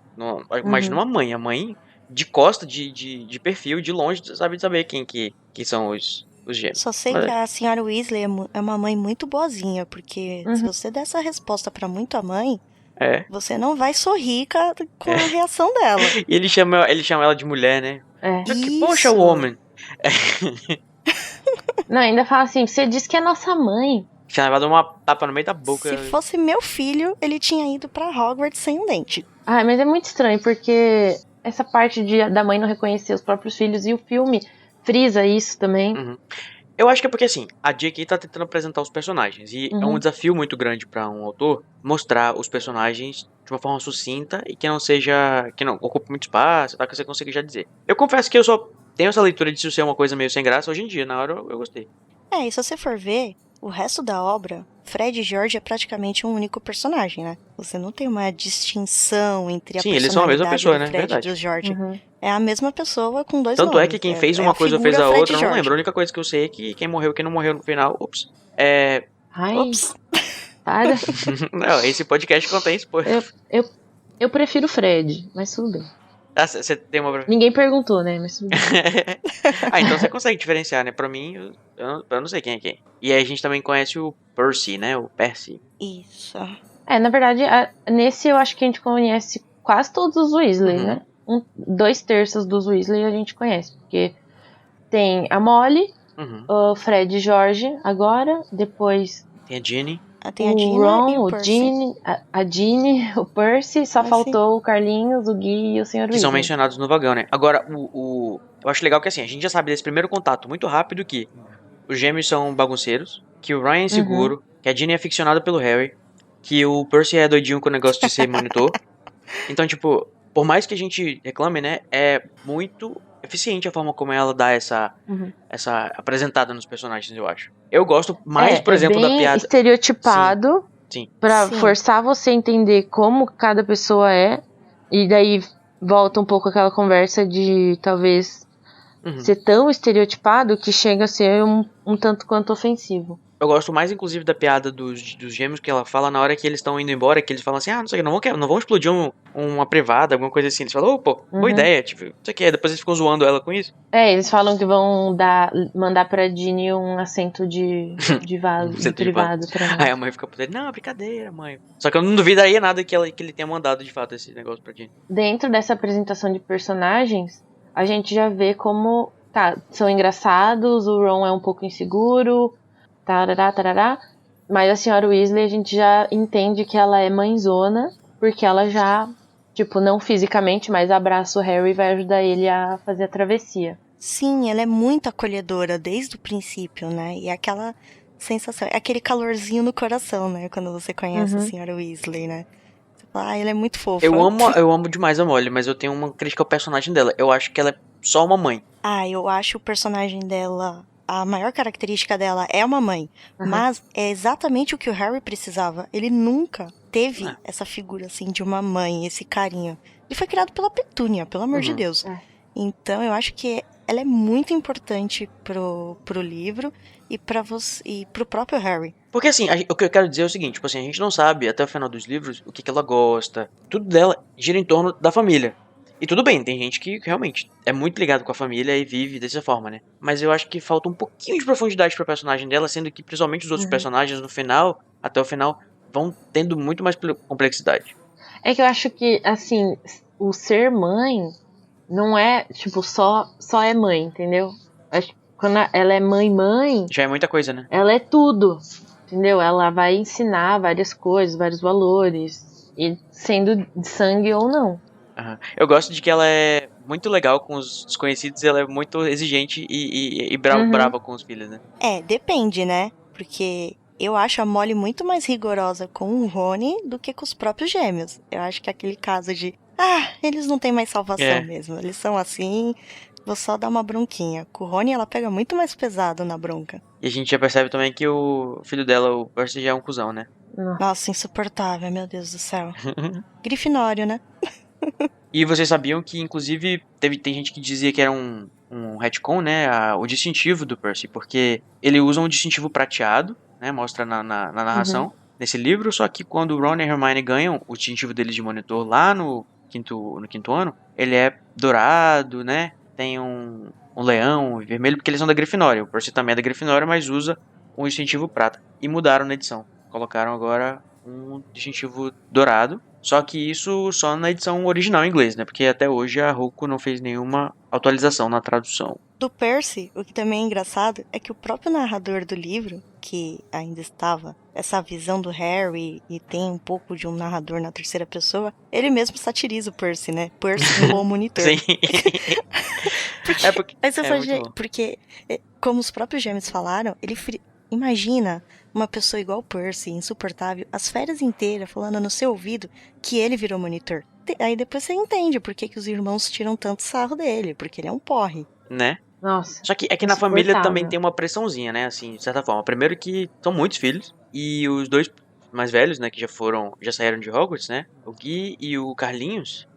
S2: Imagina uma mãe. A mãe de costa, de perfil, de longe, sabe saber quem que são os gêmeos.
S3: Só sei que a senhora Weasley é uma mãe muito boazinha, porque se você der essa resposta pra muita mãe, você não vai sorrir com a reação dela.
S2: E ele chama ela de mulher, né?
S3: Isso.
S2: Poxa, woman.
S1: Não, ainda fala assim, você disse que é nossa mãe.
S2: Tinha levado uma tapa no meio da boca.
S3: Se fosse meu filho, ele tinha ido pra Hogwarts sem um dente.
S1: Mas é muito estranho, porque essa parte da mãe não reconhecer os próprios filhos, e o filme frisa isso também.
S2: Eu acho que é porque, assim, a J.K. tá tentando apresentar os personagens. E é um desafio muito grande pra um autor mostrar os personagens de uma forma sucinta e que não ocupe muito espaço, tá? Que você consiga já dizer. Eu confesso que eu só tenho essa leitura de isso ser uma coisa meio sem graça hoje em dia. Na hora eu gostei.
S3: E se você for ver, o resto da obra, Fred e George é praticamente um único personagem, né? Você não tem uma distinção entre a
S2: Sim, eles são a mesma pessoa,
S3: do
S2: né?
S3: Fred
S2: Verdade.
S3: e do George. É a mesma pessoa com dois
S2: Tanto
S3: nomes.
S2: é que quem fez uma coisa ou fez a outra, eu não lembro. A única coisa que eu sei é que quem morreu e quem não morreu no final,
S3: Ups.
S1: Para.
S2: Não, esse podcast contém spoiler.
S1: Eu prefiro Fred, mas tudo bem.
S2: Você tem uma...
S1: Ninguém perguntou, né? Mas tudo bem.
S2: Então você consegue diferenciar, né? Pra mim, eu não sei quem é quem. E aí a gente também conhece o Percy, né? O Percy.
S3: Isso.
S1: Na verdade, nesse eu acho que a gente conhece quase todos os Weasley, né? 2/3 dos Weasley a gente conhece, porque tem a Molly, o Fred e George agora, depois
S2: Tem a Ginny.
S3: Tem a
S1: o
S3: Gina
S1: Ron,
S3: e o
S1: o
S3: Percy.
S1: Ginny, a Ginny, o Percy, só faltou o Carlinhos, o Gui e o Sr.
S2: Que
S1: Weasley.
S2: são mencionados no vagão, né? Agora, eu acho legal que assim, a gente já sabe desse primeiro contato muito rápido que os gêmeos são bagunceiros, que o Ryan é inseguro, que a Ginny é aficionada pelo Harry, que o Percy é doidinho com o negócio de ser monitor. Então, tipo, por mais que a gente reclame, né, é muito eficiente a forma como ela dá essa apresentada nos personagens, eu acho. Eu gosto mais, por exemplo, da
S1: bem
S2: piada...
S1: estereotipado,
S2: Sim.
S1: pra
S3: Sim.
S1: forçar você a entender como cada pessoa é, e daí volta um pouco aquela conversa de talvez ser tão estereotipado que chega a ser um tanto quanto ofensivo.
S2: Eu gosto mais, inclusive, da piada dos gêmeos que ela fala na hora que eles estão indo embora, que eles falam assim, não sei o que, não vão explodir uma privada, alguma coisa assim. Eles falam, pô, boa ideia, tipo, não sei o que. Depois eles ficam zoando ela com isso.
S1: Eles falam que vão mandar pra Ginny um assento de vaso, de privado pra ela.
S2: Aí a mãe fica por não, brincadeira, mãe. Só que eu não duvidaria nada que ele tenha mandado, de fato, esse negócio pra Ginny.
S1: Dentro dessa apresentação de personagens, a gente já vê como, são engraçados, o Ron é um pouco inseguro, tarará, mas a senhora Weasley a gente já entende que ela é mãezona, porque ela já, tipo, não fisicamente, mas abraça o Harry e vai ajudar ele a fazer a travessia.
S3: Sim, ela é muito acolhedora desde o princípio, né? E aquela sensação, aquele calorzinho no coração, né? Quando você conhece a senhora Weasley, né? Você fala, ela é muito fofa.
S2: Eu amo demais a Molly, mas eu tenho uma crítica ao personagem dela. Eu acho que ela é só uma mãe.
S3: Eu acho o personagem dela... A maior característica dela é uma mãe, mas é exatamente o que o Harry precisava. Ele nunca teve essa figura, assim, de uma mãe, esse carinho. Ele foi criado pela Petúnia, pelo amor de Deus. Então, eu acho que ela é muito importante pro livro e pro próprio Harry.
S2: Porque, assim, o que eu quero dizer é o seguinte, tipo assim, a gente não sabe, até o final dos livros, o que ela gosta. Tudo dela gira em torno da família. E tudo bem, tem gente que realmente é muito ligado com a família e vive dessa forma, né? Mas eu acho que falta um pouquinho de profundidade pra personagem dela, sendo que principalmente os outros personagens no final, até o final, vão tendo muito mais complexidade.
S1: É que eu acho que, assim, o ser mãe não é, tipo, só é mãe, entendeu? Acho que quando ela é mãe...
S2: Já é muita coisa, né?
S1: Ela é tudo, entendeu? Ela vai ensinar várias coisas, vários valores, e sendo de sangue ou não.
S2: Eu gosto de que ela é muito legal com os desconhecidos, ela é muito exigente e brava com os filhos, né?
S3: Depende, né? Porque eu acho a Molly muito mais rigorosa com o Rony do que com os próprios gêmeos. Eu acho que é aquele caso de, eles não têm mais salvação mesmo. Eles são assim, vou só dar uma bronquinha. Com o Rony, ela pega muito mais pesado na bronca.
S2: E a gente já percebe também que o filho dela, o Percy, já é um cuzão, né?
S3: Nossa, insuportável, meu Deus do céu. Grifinório, né?
S2: E vocês sabiam que, inclusive, tem gente que dizia que era um retcon, né? O distintivo do Percy, porque ele usa um distintivo prateado, né? Mostra na narração desse livro, só que quando o Ron e Hermione ganham o distintivo deles de monitor lá no quinto ano, ele é dourado, né? Tem um leão vermelho, porque eles são da Grifinória. O Percy também é da Grifinória, mas usa um distintivo prata. E mudaram na edição. Colocaram agora um distintivo dourado. Só que isso só na edição original em inglês, né? Porque até hoje a Roku não fez nenhuma atualização na tradução.
S3: Do Percy, o que também é engraçado é que o próprio narrador do livro, que ainda estava essa visão do Harry e tem um pouco de um narrador na terceira pessoa, ele mesmo satiriza o Percy, né? Percy como monitor.
S2: Sim.
S3: Porque, como os próprios gêmeos falaram, imagina uma pessoa igual o Percy, insuportável, as férias inteiras falando no seu ouvido que ele virou monitor. Aí depois você entende por que os irmãos tiram tanto sarro dele, porque ele é um porre.
S2: Né?
S1: Nossa.
S2: Só que é que na família também tem uma pressãozinha, né? Assim, de certa forma. Primeiro que são muitos filhos, e os dois mais velhos, né, que já saíram de Hogwarts, né? O Gui e o Carlinhos,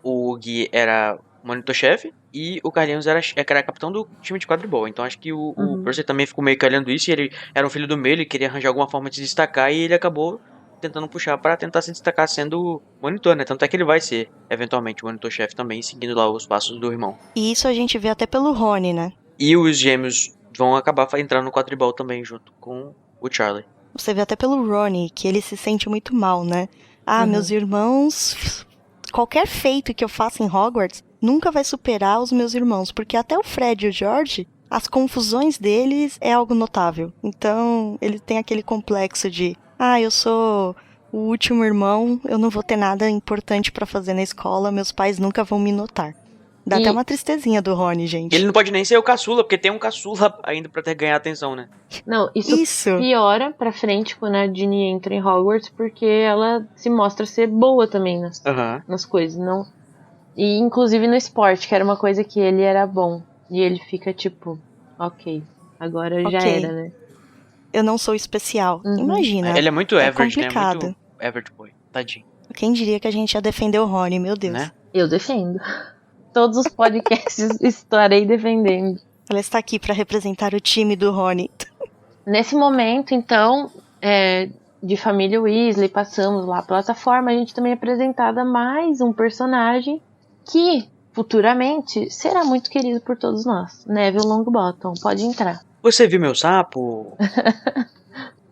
S2: o Gui era monitor-chefe e o Carlinhos era capitão do time de quadribol. Então acho que o Percy também ficou meio calhando isso, e ele era um filho do meio, ele queria arranjar alguma forma de se destacar, e ele acabou tentando puxar para tentar se destacar sendo monitor, né? Tanto é que ele vai ser, eventualmente, o monitor-chefe também, seguindo lá os passos do irmão.
S3: E isso a gente vê até pelo Rony, né?
S2: E os gêmeos vão acabar entrando no quadribol também, junto com o Charlie.
S3: Você vê até pelo Ronnie, que ele se sente muito mal, né? Meus irmãos... Qualquer feito que eu faça em Hogwarts nunca vai superar os meus irmãos, porque até o Fred e o George, as confusões deles é algo notável. Então, ele tem aquele complexo de, eu sou o último irmão, eu não vou ter nada importante pra fazer na escola, meus pais nunca vão me notar. Dá até uma tristezinha do Rony, gente.
S2: Ele não pode nem ser o caçula, porque tem um caçula ainda pra ter ganhar atenção, né?
S1: Não, isso piora pra frente quando a Ginny entra em Hogwarts, porque ela se mostra ser boa também nas coisas, não? E inclusive no esporte, que era uma coisa que ele era bom. E ele fica tipo, ok, agora já era, né?
S3: Eu não sou especial. Imagina.
S2: Ele é muito average,
S3: complicado.
S2: né? Muito average boy. Tadinho.
S3: Quem diria que a gente ia defender o Rony, meu Deus.
S2: Né?
S1: Eu defendo. Todos os podcasts estarei defendendo.
S3: Ela está aqui para representar o time do Rony.
S1: Nesse momento, então, de família Weasley, passamos lá a plataforma, a gente também é apresentada mais um personagem que, futuramente, será muito querido por todos nós. Neville Longbottom, pode entrar.
S2: Você viu meu sapo?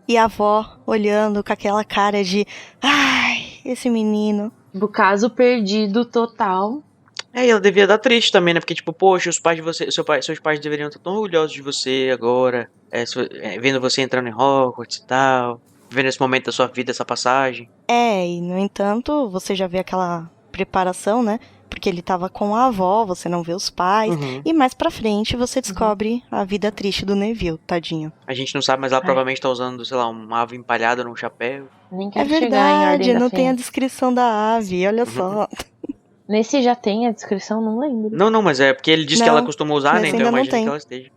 S3: E a avó olhando com aquela cara de, esse menino.
S1: Do caso perdido total.
S2: E ela devia dar triste também, né? Porque, tipo, poxa, os pais de você, seus pais deveriam estar tão orgulhosos de você agora, vendo você entrando em Hogwarts e tal, vendo esse momento da sua vida, essa passagem.
S3: E no entanto, você já vê aquela preparação, né? Porque ele tava com a avó, você não vê os pais. E mais pra frente você descobre a vida triste do Neville, tadinho.
S2: A gente não sabe, mas ela provavelmente tá usando, sei lá, uma ave empalhada num chapéu.
S1: Nem quero chegar em Ordem da
S3: não
S1: Fênix.
S3: Tem a descrição da ave, olha só.
S1: Nesse já tem a descrição, não lembro.
S2: Não, mas é porque ele disse que ela costuma usar, né? Então eu imagino que ela esteja.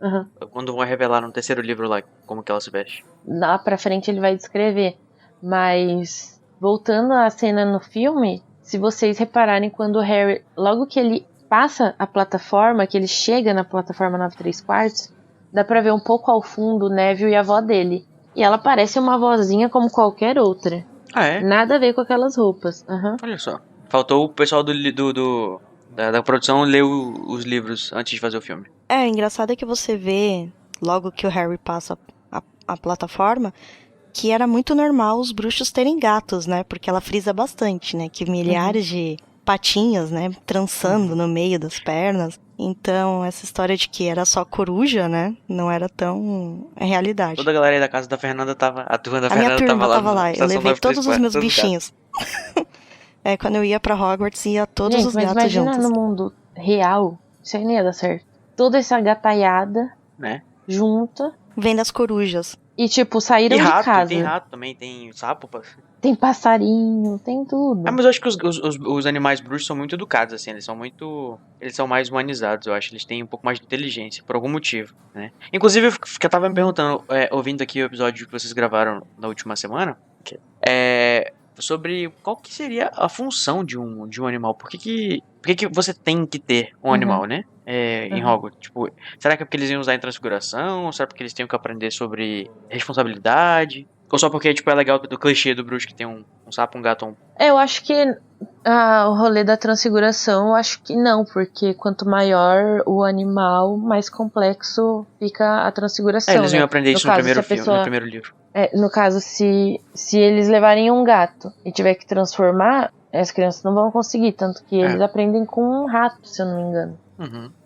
S2: Quando vão revelar no terceiro livro lá como que ela se veste.
S1: Lá pra frente ele vai descrever. Mas, voltando à cena no filme, se vocês repararem quando o Harry, logo que ele passa a plataforma, que ele chega na plataforma 9/3, dá pra ver um pouco ao fundo o Neville e a avó dele. E ela parece uma vozinha como qualquer outra. Nada a ver com aquelas roupas.
S2: Olha só. Faltou o pessoal da produção ler os livros antes de fazer o filme.
S3: Engraçado é que você vê, logo que o Harry passa a plataforma, que era muito normal os bruxos terem gatos, né? Porque ela frisa bastante, né? Que milhares de patinhas, né? Trançando no meio das pernas. Então, essa história de que era só coruja, né? Não era tão realidade.
S2: Toda a galera aí da casa da Fernanda tava... A turma da Fernanda
S3: minha turma tava lá. Eu levei todos os meus bichinhos. Quando eu ia pra Hogwarts, ia todos os gatos
S1: mas imagina
S3: juntos.
S1: No mundo real, isso aí não ia dar certo. Toda essa gataiada,
S2: né?
S1: Junta.
S3: Vem das corujas.
S1: E tipo, saíram de casa.
S2: Tem rato também, tem sapo.
S1: Tem passarinho, tem tudo.
S2: Mas eu acho que os animais bruxos são muito educados, assim. Eles são mais humanizados, eu acho. Eles têm um pouco mais de inteligência, por algum motivo, né? Inclusive, eu tava me perguntando, ouvindo aqui o episódio que vocês gravaram na última semana, sobre qual que seria a função de um animal. Por que você tem que ter um animal, né? Em Hogwarts. Tipo, será que é porque eles iam usar em transfiguração? Ou será porque eles têm que aprender sobre responsabilidade? Ou só porque, tipo, é legal do clichê do bruxo que tem um sapo, um gato,
S1: Eu acho que o rolê da transfiguração, eu acho que não, porque quanto maior o animal, mais complexo fica a transfiguração.
S2: Eles iam
S1: né?
S2: aprender isso no primeiro filme, no primeiro livro.
S1: No caso, se eles levarem um gato e tiver que transformar, as crianças não vão conseguir, tanto que eles aprendem com um rato, se eu não me engano.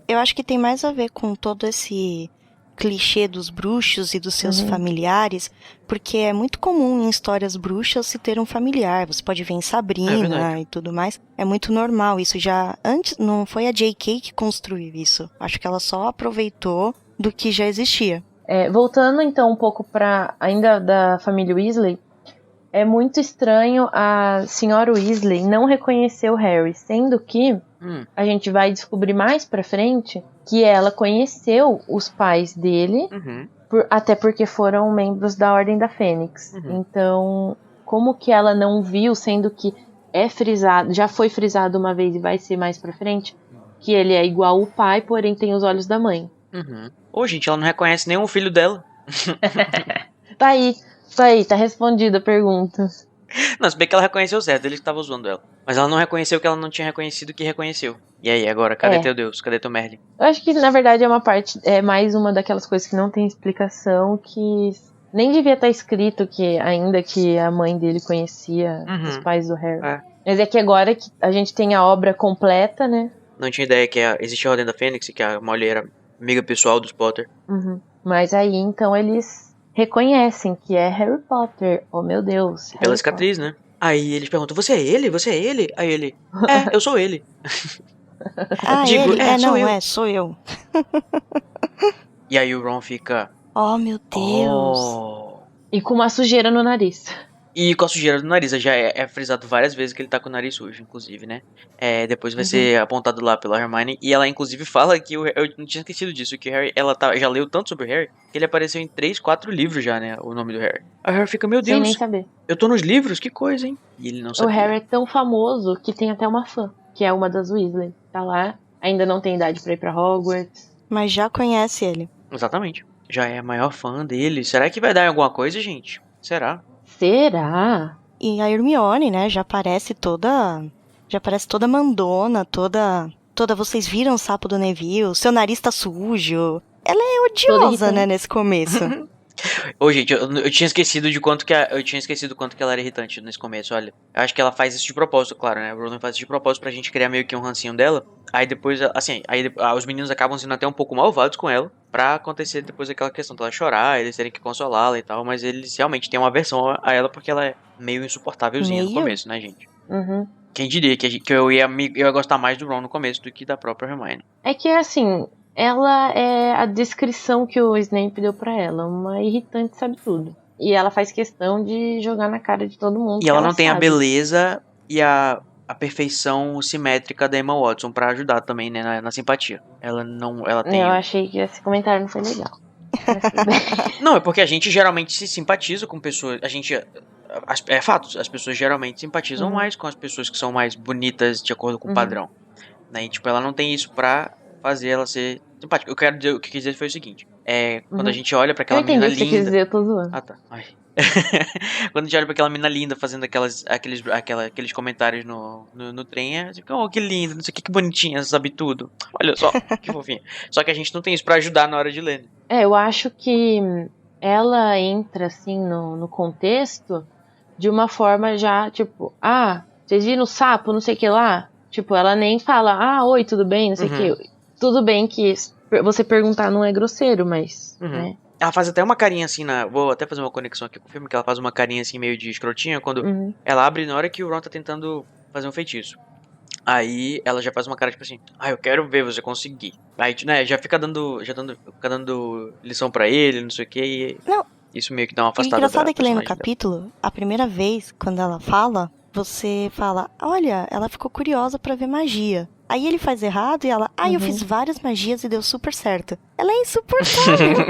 S3: Eu acho que tem mais a ver com todo esse clichê dos bruxos e dos seus familiares, porque é muito comum em histórias bruxas se ter um familiar. Você pode ver em Sabrina e tudo mais. É muito normal isso. Já antes, não foi a J.K. que construiu isso. Acho que ela só aproveitou do que já existia.
S1: Voltando então um pouco para ainda da família Weasley, é muito estranho a senhora Weasley não reconhecer o Harry, sendo que a gente vai descobrir mais pra frente que ela conheceu os pais dele, até porque foram membros da Ordem da Fênix. Então, como que ela não viu, sendo que é frisado, já foi frisado uma vez e vai ser mais pra frente, que ele é igual o pai, porém tem os olhos da mãe.
S2: Gente, ela não reconhece nenhum filho dela.
S1: Tá aí, tá respondida a pergunta.
S2: Não, se bem que ela reconheceu certo, ele que tava zoando ela. Mas ela não reconheceu que ela não tinha reconhecido que reconheceu. E aí, agora, cadê teu Deus? Cadê teu Merlin?
S1: Eu acho que, na verdade, é mais uma daquelas coisas que não tem explicação, que Nem devia estar escrito que ainda que a mãe dele conhecia os pais do Harry.
S2: É.
S1: Mas é que agora que a gente tem a obra completa, né?
S2: Não tinha ideia que existe a Ordem da Fênix, que a Molly era amiga pessoal dos Potter.
S1: Mas aí, então, eles reconhecem que é Harry Potter. Oh, meu Deus.
S2: Pela
S1: Harry
S2: cicatriz, né? Aí eles perguntam, você é ele? Você é ele? Aí ele, eu sou ele.
S3: Digo, ele?
S2: Sou eu.
S3: Sou eu.
S2: E aí o Ron fica...
S3: Oh, meu Deus.
S2: Oh.
S1: E com uma sujeira no nariz.
S2: E com a sujeira do nariz, já é frisado várias vezes que ele tá com o nariz sujo, inclusive, né? Depois vai ser apontado lá pela Hermione. E ela, inclusive, fala que eu não tinha esquecido disso, que o Harry, ela já leu tanto sobre o Harry, que ele apareceu em 3, 4 livros já, né? O nome do Harry. Aí o Harry fica, meu Deus,
S1: Sem nem saber.
S2: eu tô nos livros? Que coisa, hein? E ele não sabia.
S1: O Harry é tão famoso que tem até uma fã, que é uma das Weasley. Tá lá, ainda não tem idade pra ir pra Hogwarts.
S3: Mas já conhece ele.
S2: Exatamente. Já é a maior fã dele. Será que vai dar em alguma coisa, gente? Será?
S1: Será?
S3: E a Hermione, né, já parece toda mandona, toda vocês viram o sapo do Neville, seu nariz tá sujo. Ela é odiosa, né, nesse começo.
S2: Ô, gente, eu tinha esquecido de quanto que ela era irritante nesse começo, olha. Eu acho que ela faz isso de propósito, claro, né? O Rowling faz isso de propósito pra gente criar meio que um rancinho dela. Aí depois, assim, os meninos acabam sendo até um pouco malvados com ela, pra acontecer depois aquela questão dela chorar, eles terem que consolá-la e tal, mas eles realmente têm uma aversão a ela porque ela é meio insuportávelzinha no começo, né, gente? Quem diria que eu ia gostar mais do Ron no começo do que da própria Hermione.
S1: É que, assim, ela é a descrição que o Snape deu pra ela, uma irritante sabe tudo. E ela faz questão de jogar na cara de todo mundo.
S2: E ela não tem
S1: sabe.
S2: a beleza e a perfeição simétrica da Emma Watson pra ajudar também, né, na simpatia. Ela tem...
S1: Eu achei que esse comentário não foi legal.
S2: Não, é porque a gente geralmente se simpatiza com pessoas... É fato, as pessoas geralmente simpatizam mais com as pessoas que são mais bonitas de acordo com o padrão. Né? E, tipo, ela não tem isso pra fazer ela ser simpática. O que eu quis dizer foi o seguinte. Quando a gente olha pra aquela menina linda...
S1: Eu entendi o que você quis dizer, eu tô zoando.
S2: Ah, tá. Ai. Quando a gente olha pra aquela menina linda fazendo aqueles comentários no trem, é tipo, oh, que linda, não sei o que bonitinha, sabe tudo. Olha só, que fofinha. Só que a gente não tem isso pra ajudar na hora de ler.
S1: Eu acho que ela entra, assim, no contexto de uma forma já, tipo, vocês viram o sapo, não sei o que lá? Tipo, ela nem fala, oi, tudo bem, não sei o que. Tudo bem que você perguntar não é grosseiro, mas, né?
S2: Ela faz até uma carinha assim vou até fazer uma conexão aqui com o filme, que ela faz uma carinha assim meio de escrotinha quando ela abre na hora que o Ron tá tentando fazer um feitiço. Aí ela já faz uma cara tipo assim, eu quero ver você conseguir. Aí, né, já fica dando lição pra ele, não sei o que, e isso meio que dá uma afastada.
S3: O engraçado é que lendo o
S2: dela.
S3: capítulo, a primeira vez, quando ela fala, você fala, olha, ela ficou curiosa pra ver magia. Aí ele faz errado e ela, eu fiz várias magias e deu super certo. Ela é insuportável.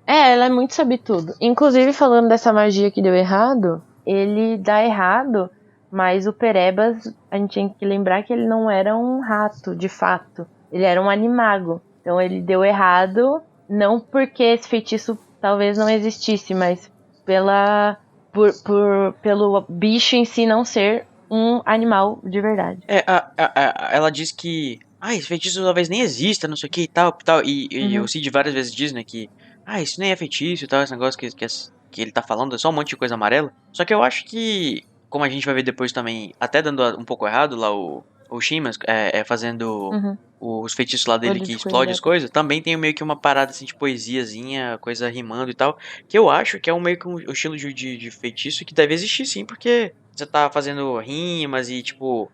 S1: Ela é muito sabe tudo. Inclusive, falando dessa magia que deu errado, ele dá errado, mas o Perebas, a gente tem que lembrar que ele não era um rato, de fato. Ele era um animago. Então ele deu errado, não porque esse feitiço talvez não existisse, mas pelo bicho em si não ser um animal de verdade.
S2: Ela diz que esse feitiço talvez nem exista, não sei o que e tal. E o Cid várias vezes diz, né, que isso nem é feitiço e tal, esse negócio que ele tá falando é só um monte de coisa amarela. Só que eu acho que, como a gente vai ver depois também, até dando um pouco errado lá o Shimas fazendo os feitiços lá dele que explode as coisas, também tem meio que uma parada assim de poesiazinha, coisa rimando e tal, que eu acho que é meio que um estilo de feitiço que deve existir sim, porque você tá fazendo rimas e tipo,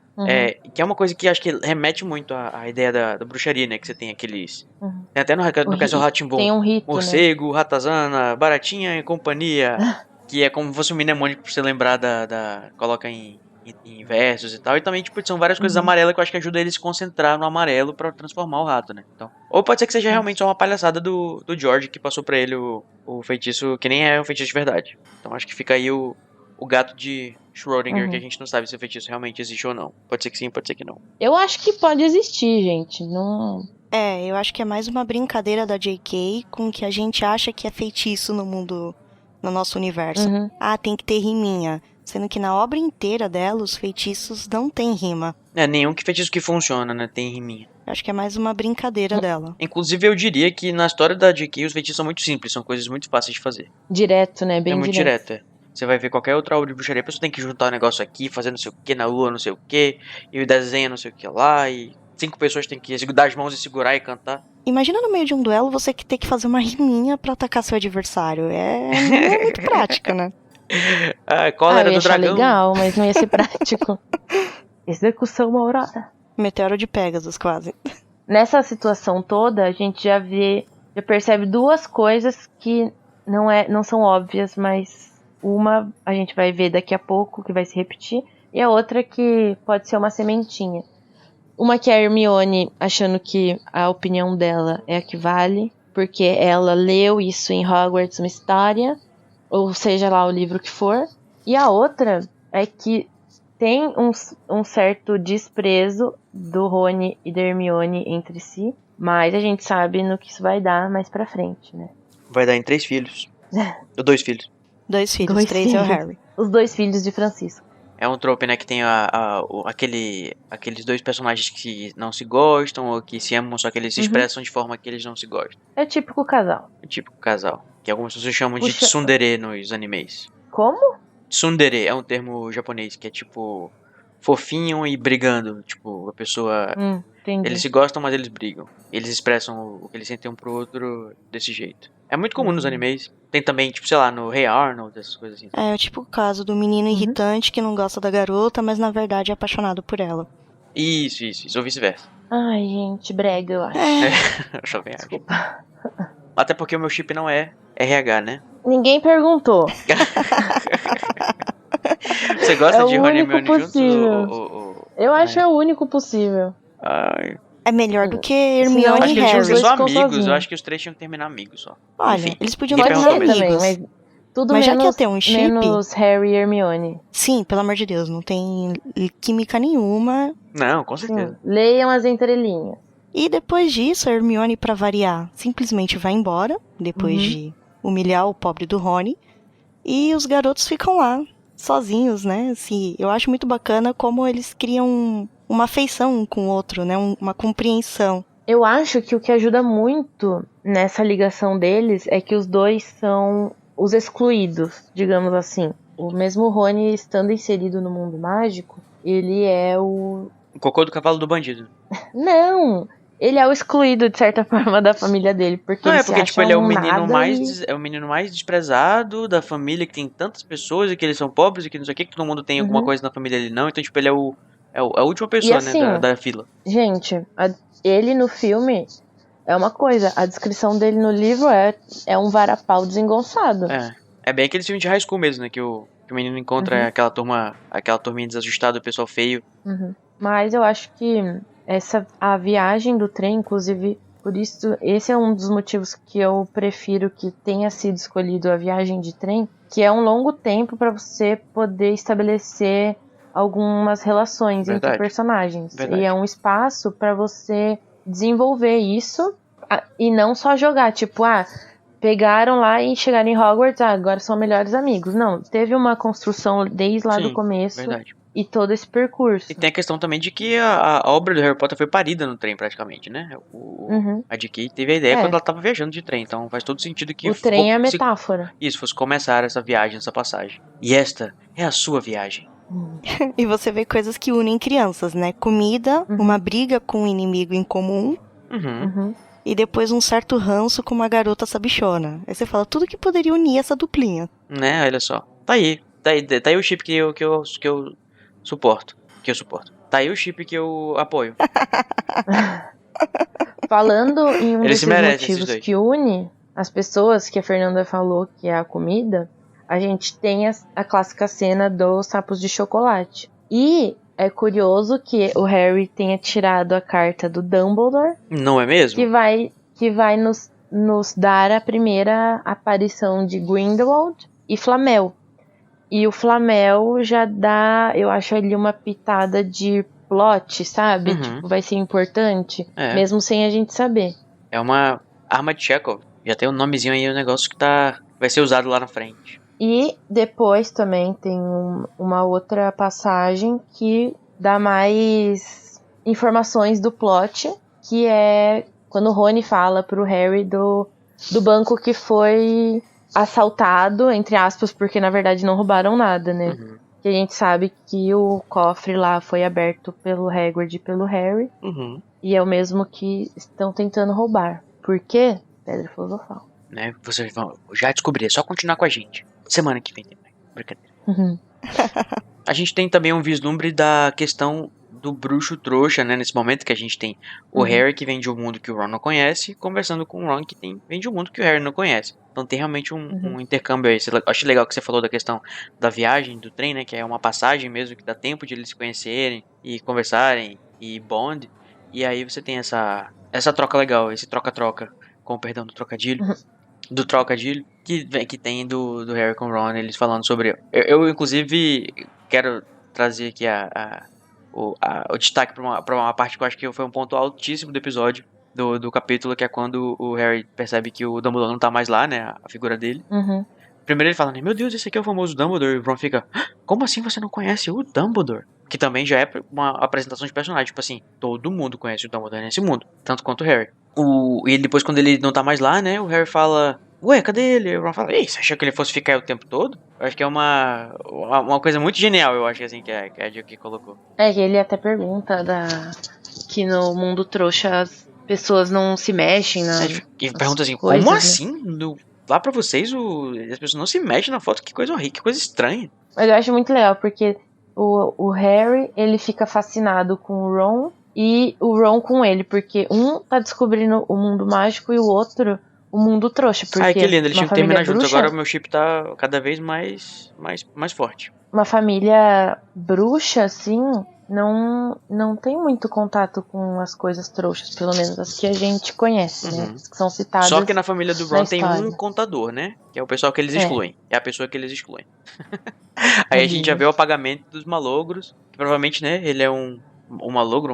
S2: que é uma coisa que acho que remete muito à ideia da bruxaria, né, que você tem aqueles... Tem até no Castelo Rá-Tim-Bum,
S1: tem um rito,
S2: morcego, ratazana, baratinha e companhia, que é como se fosse um mnemônico pra você lembrar coloca em versos e tal, e também, tipo, são várias coisas amarelas que eu acho que ajuda ele a se concentrar no amarelo pra transformar o rato, né, então, ou pode ser que seja realmente só uma palhaçada do George que passou pra ele o feitiço, que nem é um feitiço de verdade, então acho que fica aí o gato de Schrödinger, que a gente não sabe se o feitiço realmente existe ou não, pode ser que sim, pode ser que não.
S1: Eu acho que pode existir, gente, não...
S3: Eu acho que é mais uma brincadeira da J.K. com que a gente acha que é feitiço no nosso universo. Tem que ter riminha. Sendo que na obra inteira dela, os feitiços não tem rima.
S2: Nenhum feitiço que funciona, né? Tem riminha.
S3: Acho que é mais uma brincadeira dela.
S2: Inclusive, eu diria que na história da J.K. os feitiços são muito simples, são coisas muito fáceis de fazer.
S1: Direto, né? Bem
S2: É muito
S1: direto.
S2: direto. Você vai ver qualquer outra obra de bruxaria, a pessoa tem que juntar um negócio aqui, fazer não sei o que na lua, não sei o que, e desenha não sei o que lá, e 5 pessoas têm que dar as mãos e segurar e cantar.
S3: Imagina no meio de um duelo você que ter que fazer uma riminha pra atacar seu adversário. Não é muito prática, né?
S2: Cólera
S1: eu ia
S2: do
S1: achar
S2: dragão.
S1: legal, mas não ia ser prático. Execução aurora.
S3: Meteoro de Pegasus, quase.
S1: Nessa situação toda, a gente já percebe duas coisas que não são óbvias, mas uma a gente vai ver daqui a pouco, que vai se repetir, e a outra que pode ser uma sementinha. Uma que é a Hermione achando que a opinião dela é a que vale, porque ela leu isso em Hogwarts, uma história, ou seja lá o livro que for. E a outra é que tem um certo desprezo do Rony e da Hermione entre si, mas a gente sabe no que isso vai dar mais pra frente, né?
S2: Vai dar em 3 filhos. Ou 2 filhos.
S3: 2 filhos,
S1: Dois
S3: 3 é o
S1: filhos.
S3: Harry.
S1: Os 2 filhos de Francisco.
S2: É um trope, né, que tem aqueles 2 personagens que não se gostam ou que se amam, só que eles se expressam de forma que eles não se gostam.
S1: É típico casal.
S2: É tipo casal. Que algumas pessoas chamam de
S1: Puxa.
S2: tsundere nos animes.
S1: Como?
S2: Tsundere é um termo japonês que é tipo fofinho e brigando. Tipo, a pessoa...
S1: Entendi.
S2: Eles se gostam, mas eles brigam. Eles expressam o que eles sentem um pro outro desse jeito. É muito comum nos animes. Tem também, tipo, sei lá, no Hey Arnold, essas coisas assim.
S3: É o tipo caso do menino irritante que não gosta da garota, mas na verdade é apaixonado por ela.
S2: Isso. Ou vice-versa.
S1: Ai, gente, brega, eu acho.
S2: Eu também acho.
S1: Desculpa.
S2: Até porque o meu chip não é RH, né?
S1: Ninguém perguntou.
S2: Você gosta
S1: É o
S2: de Rony e
S1: único
S2: Hermione juntos?
S1: possível. Eu acho que é o único possível.
S2: Ai.
S3: É melhor do que
S1: Senão,
S3: Hermione
S2: Acho que
S3: e
S2: eles tinham que
S3: Harry.
S2: ser só
S1: ficam
S2: amigos.
S1: sozinhos.
S2: Eu acho que os 3 tinham que terminar amigos só.
S3: Olha,
S2: Enfim,
S3: eles podiam
S2: ninguém
S3: ter
S1: Pode
S2: perguntou
S1: ser
S2: mesmo.
S1: também, mas tudo
S3: Mas já que
S1: menos,
S3: ia ter um chip-
S1: menos Harry e Hermione.
S3: Sim, pelo amor de Deus, não tem química nenhuma.
S2: Não, com certeza.
S1: Leiam as entrelinhas.
S3: E depois disso, a Hermione, pra variar, simplesmente vai embora, depois de humilhar o pobre do Rony. E os garotos ficam lá, sozinhos, né? Assim, eu acho muito bacana como eles criam uma afeição um com o outro, né? Uma compreensão.
S1: Eu acho que o que ajuda muito nessa ligação deles é que os dois são os excluídos, digamos assim. O mesmo Rony estando inserido no mundo mágico, ele é o...
S2: O cocô do cavalo do bandido.
S1: Não! Ele é o excluído, de certa forma, da família dele, porque
S2: Não,
S1: ele
S2: é porque,
S1: se
S2: tipo,
S1: acha
S2: ele é o
S1: um
S2: menino
S1: nada e...
S2: é o menino mais desprezado da família, que tem tantas pessoas e que eles são pobres e que não sei o que todo mundo tem alguma coisa na família dele não. Então, tipo, ele é a última pessoa,
S1: assim,
S2: né, da fila.
S1: Gente, ele no filme é uma coisa, a descrição dele no livro é um varapau desengonçado.
S2: É bem aquele filme de high school mesmo, né, que o menino encontra aquela turminha desajustada, o pessoal feio.
S1: Mas eu acho que a viagem do trem, inclusive, por isso, esse é um dos motivos que eu prefiro que tenha sido escolhido a viagem de trem, que é um longo tempo para você poder estabelecer algumas relações entre personagens.
S2: Verdade.
S1: E é um espaço para você desenvolver isso e não só jogar, tipo, pegaram lá e chegaram em Hogwarts, agora são melhores amigos. Não, teve uma construção desde lá do começo.
S2: Verdade.
S1: E todo esse percurso.
S2: E tem a questão também de que a obra do Harry Potter foi parida no trem, praticamente, né? A J.K. teve a ideia quando ela tava viajando de trem, então faz todo sentido que...
S1: O trem é a metáfora.
S2: Isso, fosse começar essa viagem, essa passagem. E esta é a sua viagem.
S3: E você vê coisas que unem crianças, né? Comida, uma briga com um inimigo em comum. E depois um certo ranço com uma garota sabichona. Aí você fala, tudo que poderia unir essa duplinha.
S2: Né, olha só. Tá aí o chip que eu suporto. Tá aí o chip que eu apoio.
S1: Falando em um
S2: Eles
S1: desses motivos que une as pessoas, que a Fernanda falou que é a comida, a gente tem a clássica cena dos sapos de chocolate. E é curioso que o Harry tenha tirado a carta do Dumbledore.
S2: Não é mesmo?
S1: Que vai nos dar a primeira aparição de Grindelwald e Flamel. E o Flamel já dá, eu acho, ali uma pitada de plot, sabe? Tipo, vai ser importante, mesmo sem a gente saber.
S2: É uma arma de Chekhov. Já tem um nomezinho aí, um negócio que vai ser usado lá na frente.
S1: E depois também tem uma outra passagem que dá mais informações do plot, que é quando o Rony fala pro Harry do banco que foi assaltado, entre aspas, porque na verdade não roubaram nada, né?
S2: Uhum.
S1: Que a gente sabe que o cofre lá foi aberto pelo Hagrid e pelo Harry.
S2: Uhum.
S1: E é o mesmo que estão tentando roubar. Por quê? Pedra filosofal.
S2: Né? Vocês vão já descobrir, é só continuar com a gente. Semana que vem tem mais. Brincadeira.
S1: Uhum.
S2: A gente tem também um vislumbre da questão do bruxo trouxa, né? Nesse momento que a gente tem o Harry, que vem de um mundo que o Ron não conhece, conversando com o Ron, que vem de um mundo que o Harry não conhece. Então tem realmente um intercâmbio aí. Eu acho legal que você falou da questão da viagem, do trem, né? Que é uma passagem mesmo, que dá tempo de eles se conhecerem e conversarem e bond. E aí você tem essa troca legal, esse troca-troca, com o perdão do trocadilho. Do trocadilho que tem do Harry com o Ron, eles falando sobre... Eu inclusive, quero trazer aqui o destaque pra uma parte que eu acho que foi um ponto altíssimo do episódio, do capítulo, que é quando o Harry percebe que o Dumbledore não tá mais lá, né, a figura dele.
S1: Uhum.
S2: Primeiro ele fala, né, meu Deus, esse aqui é o famoso Dumbledore, e o Ron fica, como assim você não conhece o Dumbledore? Que também já é uma apresentação de personagem, tipo assim, todo mundo conhece o Dumbledore nesse mundo, tanto quanto o Harry. E depois, quando ele não tá mais lá, né, o Harry fala, ué, cadê ele? O Ron fala, ei, você achou que ele fosse ficar aí o tempo todo? Eu acho que é uma coisa muito genial, eu acho, assim, que a J.K. colocou.
S1: É que ele até pergunta que no mundo trouxa as pessoas não se mexem
S2: E pergunta assim,
S1: coisas,
S2: como
S1: né?
S2: assim? Lá pra vocês, as pessoas não se mexem na foto, que coisa horrível, que coisa estranha.
S1: Mas eu acho muito legal, porque o Harry, ele fica fascinado com o Ron e o Ron com ele, porque um tá descobrindo o mundo mágico e o outro o mundo trouxa. Porque
S2: Ai, que lindo, eles tinham que terminar juntos.
S1: bruxa,
S2: Agora o meu chip tá cada vez mais forte.
S1: uma família bruxa, assim, não tem muito contato com as coisas trouxas, pelo menos as que a gente conhece, né? As que são citadas.
S2: Só que na família do Ron tem
S1: história.
S2: Um contador, né? Que é o pessoal que eles excluem. É a pessoa que eles excluem. Aí a gente já vê o apagamento dos malogros. Que provavelmente, né? Ele é um malogro,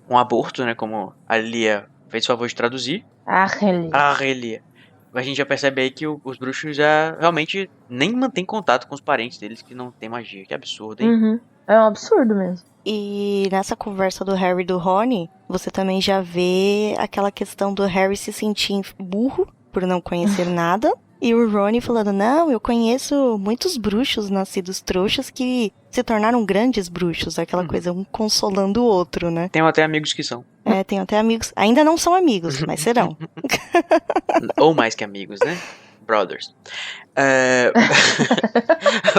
S2: um aborto, né? Como a Lia fez o favor de traduzir. Arrelia. A gente já percebe aí que os bruxos já realmente nem mantêm contato com os parentes deles que não tem magia. Que absurdo, hein?
S1: Uhum. É um absurdo mesmo.
S3: E nessa conversa do Harry e do Rony, você também já vê aquela questão do Harry se sentir burro por não conhecer nada. E o Rony falando, não, eu conheço muitos bruxos nascidos trouxas que se tornaram grandes bruxos. Aquela coisa, um consolando o outro, né?
S2: Tenho até amigos que são.
S3: É, tenho até amigos. Ainda não são amigos, mas serão.
S2: Ou mais que amigos, né? Brothers.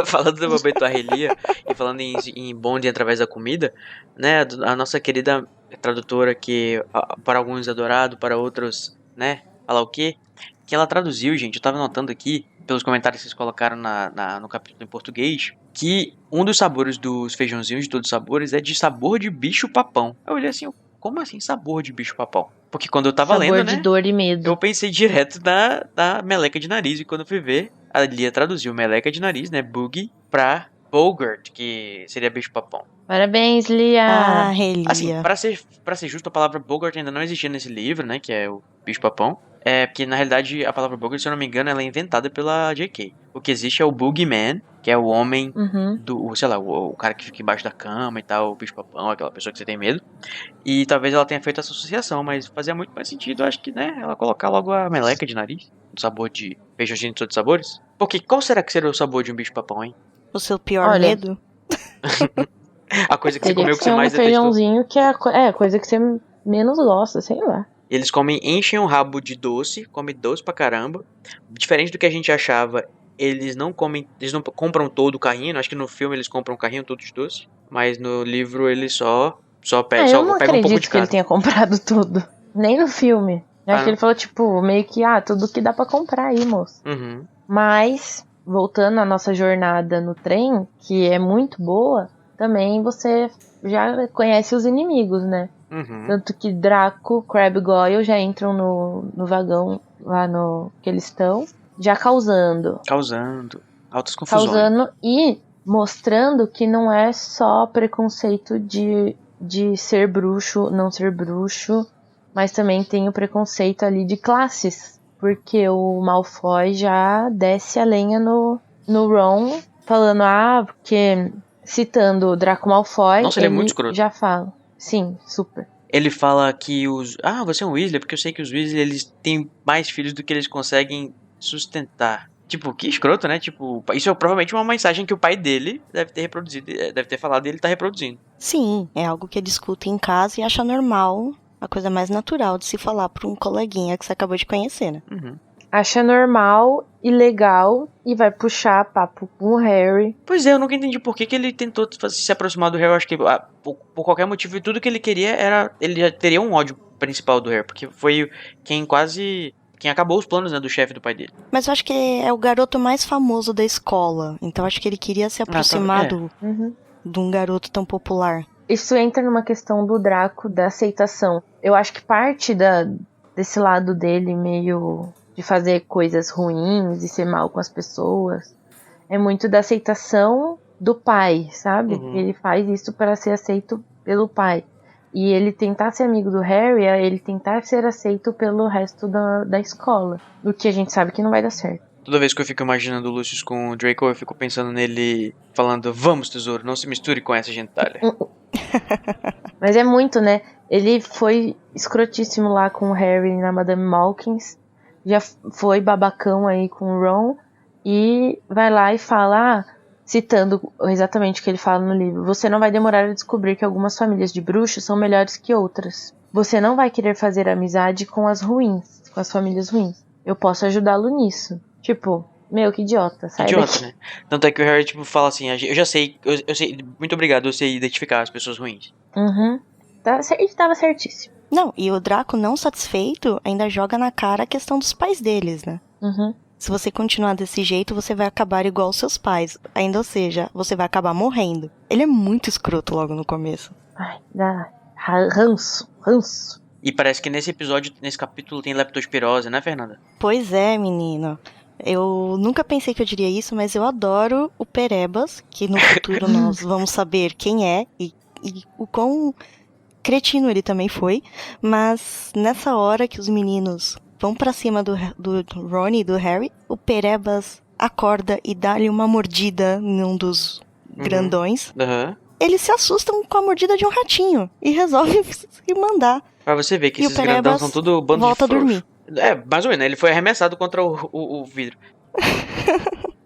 S2: Falando do momento Arrelia e falando em bonde através da comida, né? A nossa querida tradutora, que para alguns é adorado, para outros, né? Falar o quê? Que ela traduziu, gente. Eu tava notando aqui, pelos comentários que vocês colocaram no capítulo em português, que um dos sabores dos feijãozinhos de todos os sabores é de sabor de bicho-papão. Eu olhei assim, como assim sabor de bicho-papão? Porque quando eu tava lendo, né?
S1: Sabor de dor e medo.
S2: Eu pensei direto na meleca de nariz. E quando eu fui ver, a Lia traduziu meleca de nariz, né? Boogie, pra Bogart, que seria bicho-papão.
S1: Parabéns, Lia!
S3: Ah, Lia.
S2: Assim, pra ser justo, a palavra Bogart ainda não existia nesse livro, né? Que é o bicho-papão. Porque na realidade a palavra Bogart, se eu não me engano, ela é inventada pela J.K. O que existe é o Boogeyman, que é o homem sei lá, o cara que fica embaixo da cama e tal, o bicho-papão, aquela pessoa que você tem medo. E talvez ela tenha feito essa associação, mas fazia muito mais sentido, eu acho que, né, ela colocar logo a meleca de nariz, o sabor de feijãozinho de todos os sabores. Porque qual será que seria o sabor de um bicho-papão, hein?
S3: O seu pior medo?
S2: A coisa que você comeu que você mais
S1: detestou. Feijãozinho que é a coisa que você menos gosta, sei lá.
S2: Eles enchem o rabo de doce, comem doce pra caramba. Diferente do que a gente achava, eles não compram todo o carrinho. Acho que no filme eles compram o carrinho todo de doce. Mas no livro eles só pegam um pouco de cada.
S1: Eu não acredito que ele tenha comprado tudo. Nem no filme. Eu acho que ele falou, tipo, meio que, tudo que dá pra comprar aí, moço.
S2: Uhum.
S1: Mas, voltando à nossa jornada no trem, que é muito boa, também você já conhece os inimigos, né?
S2: Uhum.
S1: Tanto que Draco, Crabbe e Goyle já entram no vagão lá que eles estão, já causando
S2: altas confusões.
S1: Causando e mostrando que não é só preconceito de ser bruxo, não ser bruxo, mas também tem o preconceito ali de classes. Porque o Malfoy já desce a lenha no Ron, falando, porque citando o Draco Malfoy,
S2: nossa, ele é muito escroto.
S1: Já fala. Sim, super.
S2: Ele fala que você é um Weasley, porque eu sei que os Weasley, eles têm mais filhos do que eles conseguem sustentar. Tipo, que escroto, né? Tipo, isso é provavelmente uma mensagem que o pai dele deve ter reproduzido, deve ter falado e ele tá reproduzindo.
S3: Sim, é algo que discute em casa e acha normal, a coisa mais natural de se falar pra um coleguinha que você acabou de conhecer, né?
S2: Uhum.
S1: Acha normal e legal e vai puxar papo com o Harry.
S2: Pois é, eu nunca entendi por que ele tentou se aproximar do Harry. Eu acho que por qualquer motivo, e tudo que ele queria era... Ele já teria um ódio principal do Harry, porque foi quem acabou os planos, né, do chefe do pai dele.
S3: Mas eu acho que é o garoto mais famoso da escola, então acho que ele queria se aproximar de um garoto tão popular.
S1: Isso entra numa questão do Draco, da aceitação. Eu acho que parte desse lado dele meio de fazer coisas ruins e ser mal com as pessoas é muito da aceitação do pai, sabe?
S2: Uhum.
S1: Ele faz isso para ser aceito pelo pai. E ele tentar ser amigo do Harry é ele tentar ser aceito pelo resto da escola. O que a gente sabe que não vai dar certo.
S2: Toda vez que eu fico imaginando o Lucius com o Draco, eu fico pensando nele falando: vamos, tesouro, não se misture com essa gentalha.
S1: Mas é muito, né? Ele foi escrotíssimo lá com o Harry na Madame Malkins. Já foi babacão aí com o Ron. E vai lá e fala, citando exatamente o que ele fala no livro: você não vai demorar a descobrir que algumas famílias de bruxos são melhores que outras. Você não vai querer fazer amizade com as ruins, com as famílias ruins. Eu posso ajudá-lo nisso. Tipo, meu, que idiota, sai
S2: Idiota,
S1: daqui.
S2: né? Tanto é que o Harry, tipo, fala assim: eu já sei, eu sei, muito obrigado, eu sei identificar as pessoas ruins.
S1: Uhum. Ele tava certíssimo.
S3: Não, e o Draco, não satisfeito, ainda joga na cara a questão dos pais deles, né?
S1: Uhum.
S3: Se você continuar desse jeito, você vai acabar igual aos seus pais. Ainda, ou seja, você vai acabar morrendo. Ele é muito escroto logo no começo.
S1: Ai, dá ranço.
S2: E parece que nesse episódio, nesse capítulo, tem leptospirose, né, Fernanda?
S3: Pois é, menino. Eu nunca pensei que eu diria isso, mas eu adoro o Perebas, que no futuro nós vamos saber quem é e o quão cretino ele também foi. Mas nessa hora que os meninos vão pra cima do Ron e do Harry, o Perebas acorda e dá-lhe uma mordida num dos grandões.
S2: Uhum.
S3: Eles se assustam com a mordida de um ratinho e resolvem se mandar.
S2: Pra você ver que
S3: E
S2: esses
S3: o Perebas
S2: grandão são tudo bando
S3: volta
S2: de
S3: a dormir.
S2: É, mais ou menos, né? Ele foi arremessado contra o vidro.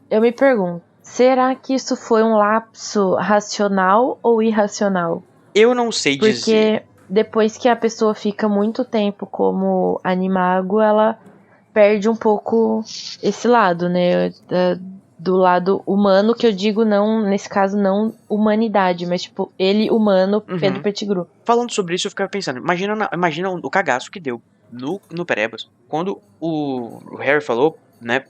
S1: Eu me pergunto, será que isso foi um lapso racional ou irracional?
S2: Eu não sei dizer.
S1: Porque depois que a pessoa fica muito tempo como animago, ela perde um pouco esse lado, né? Do lado humano, que eu digo não, nesse caso, não humanidade, mas tipo, ele humano, Pedro Pettigrew.
S2: Falando sobre isso, eu ficava pensando, imagina o cagaço que deu no Perebas, quando o Harry falou, né,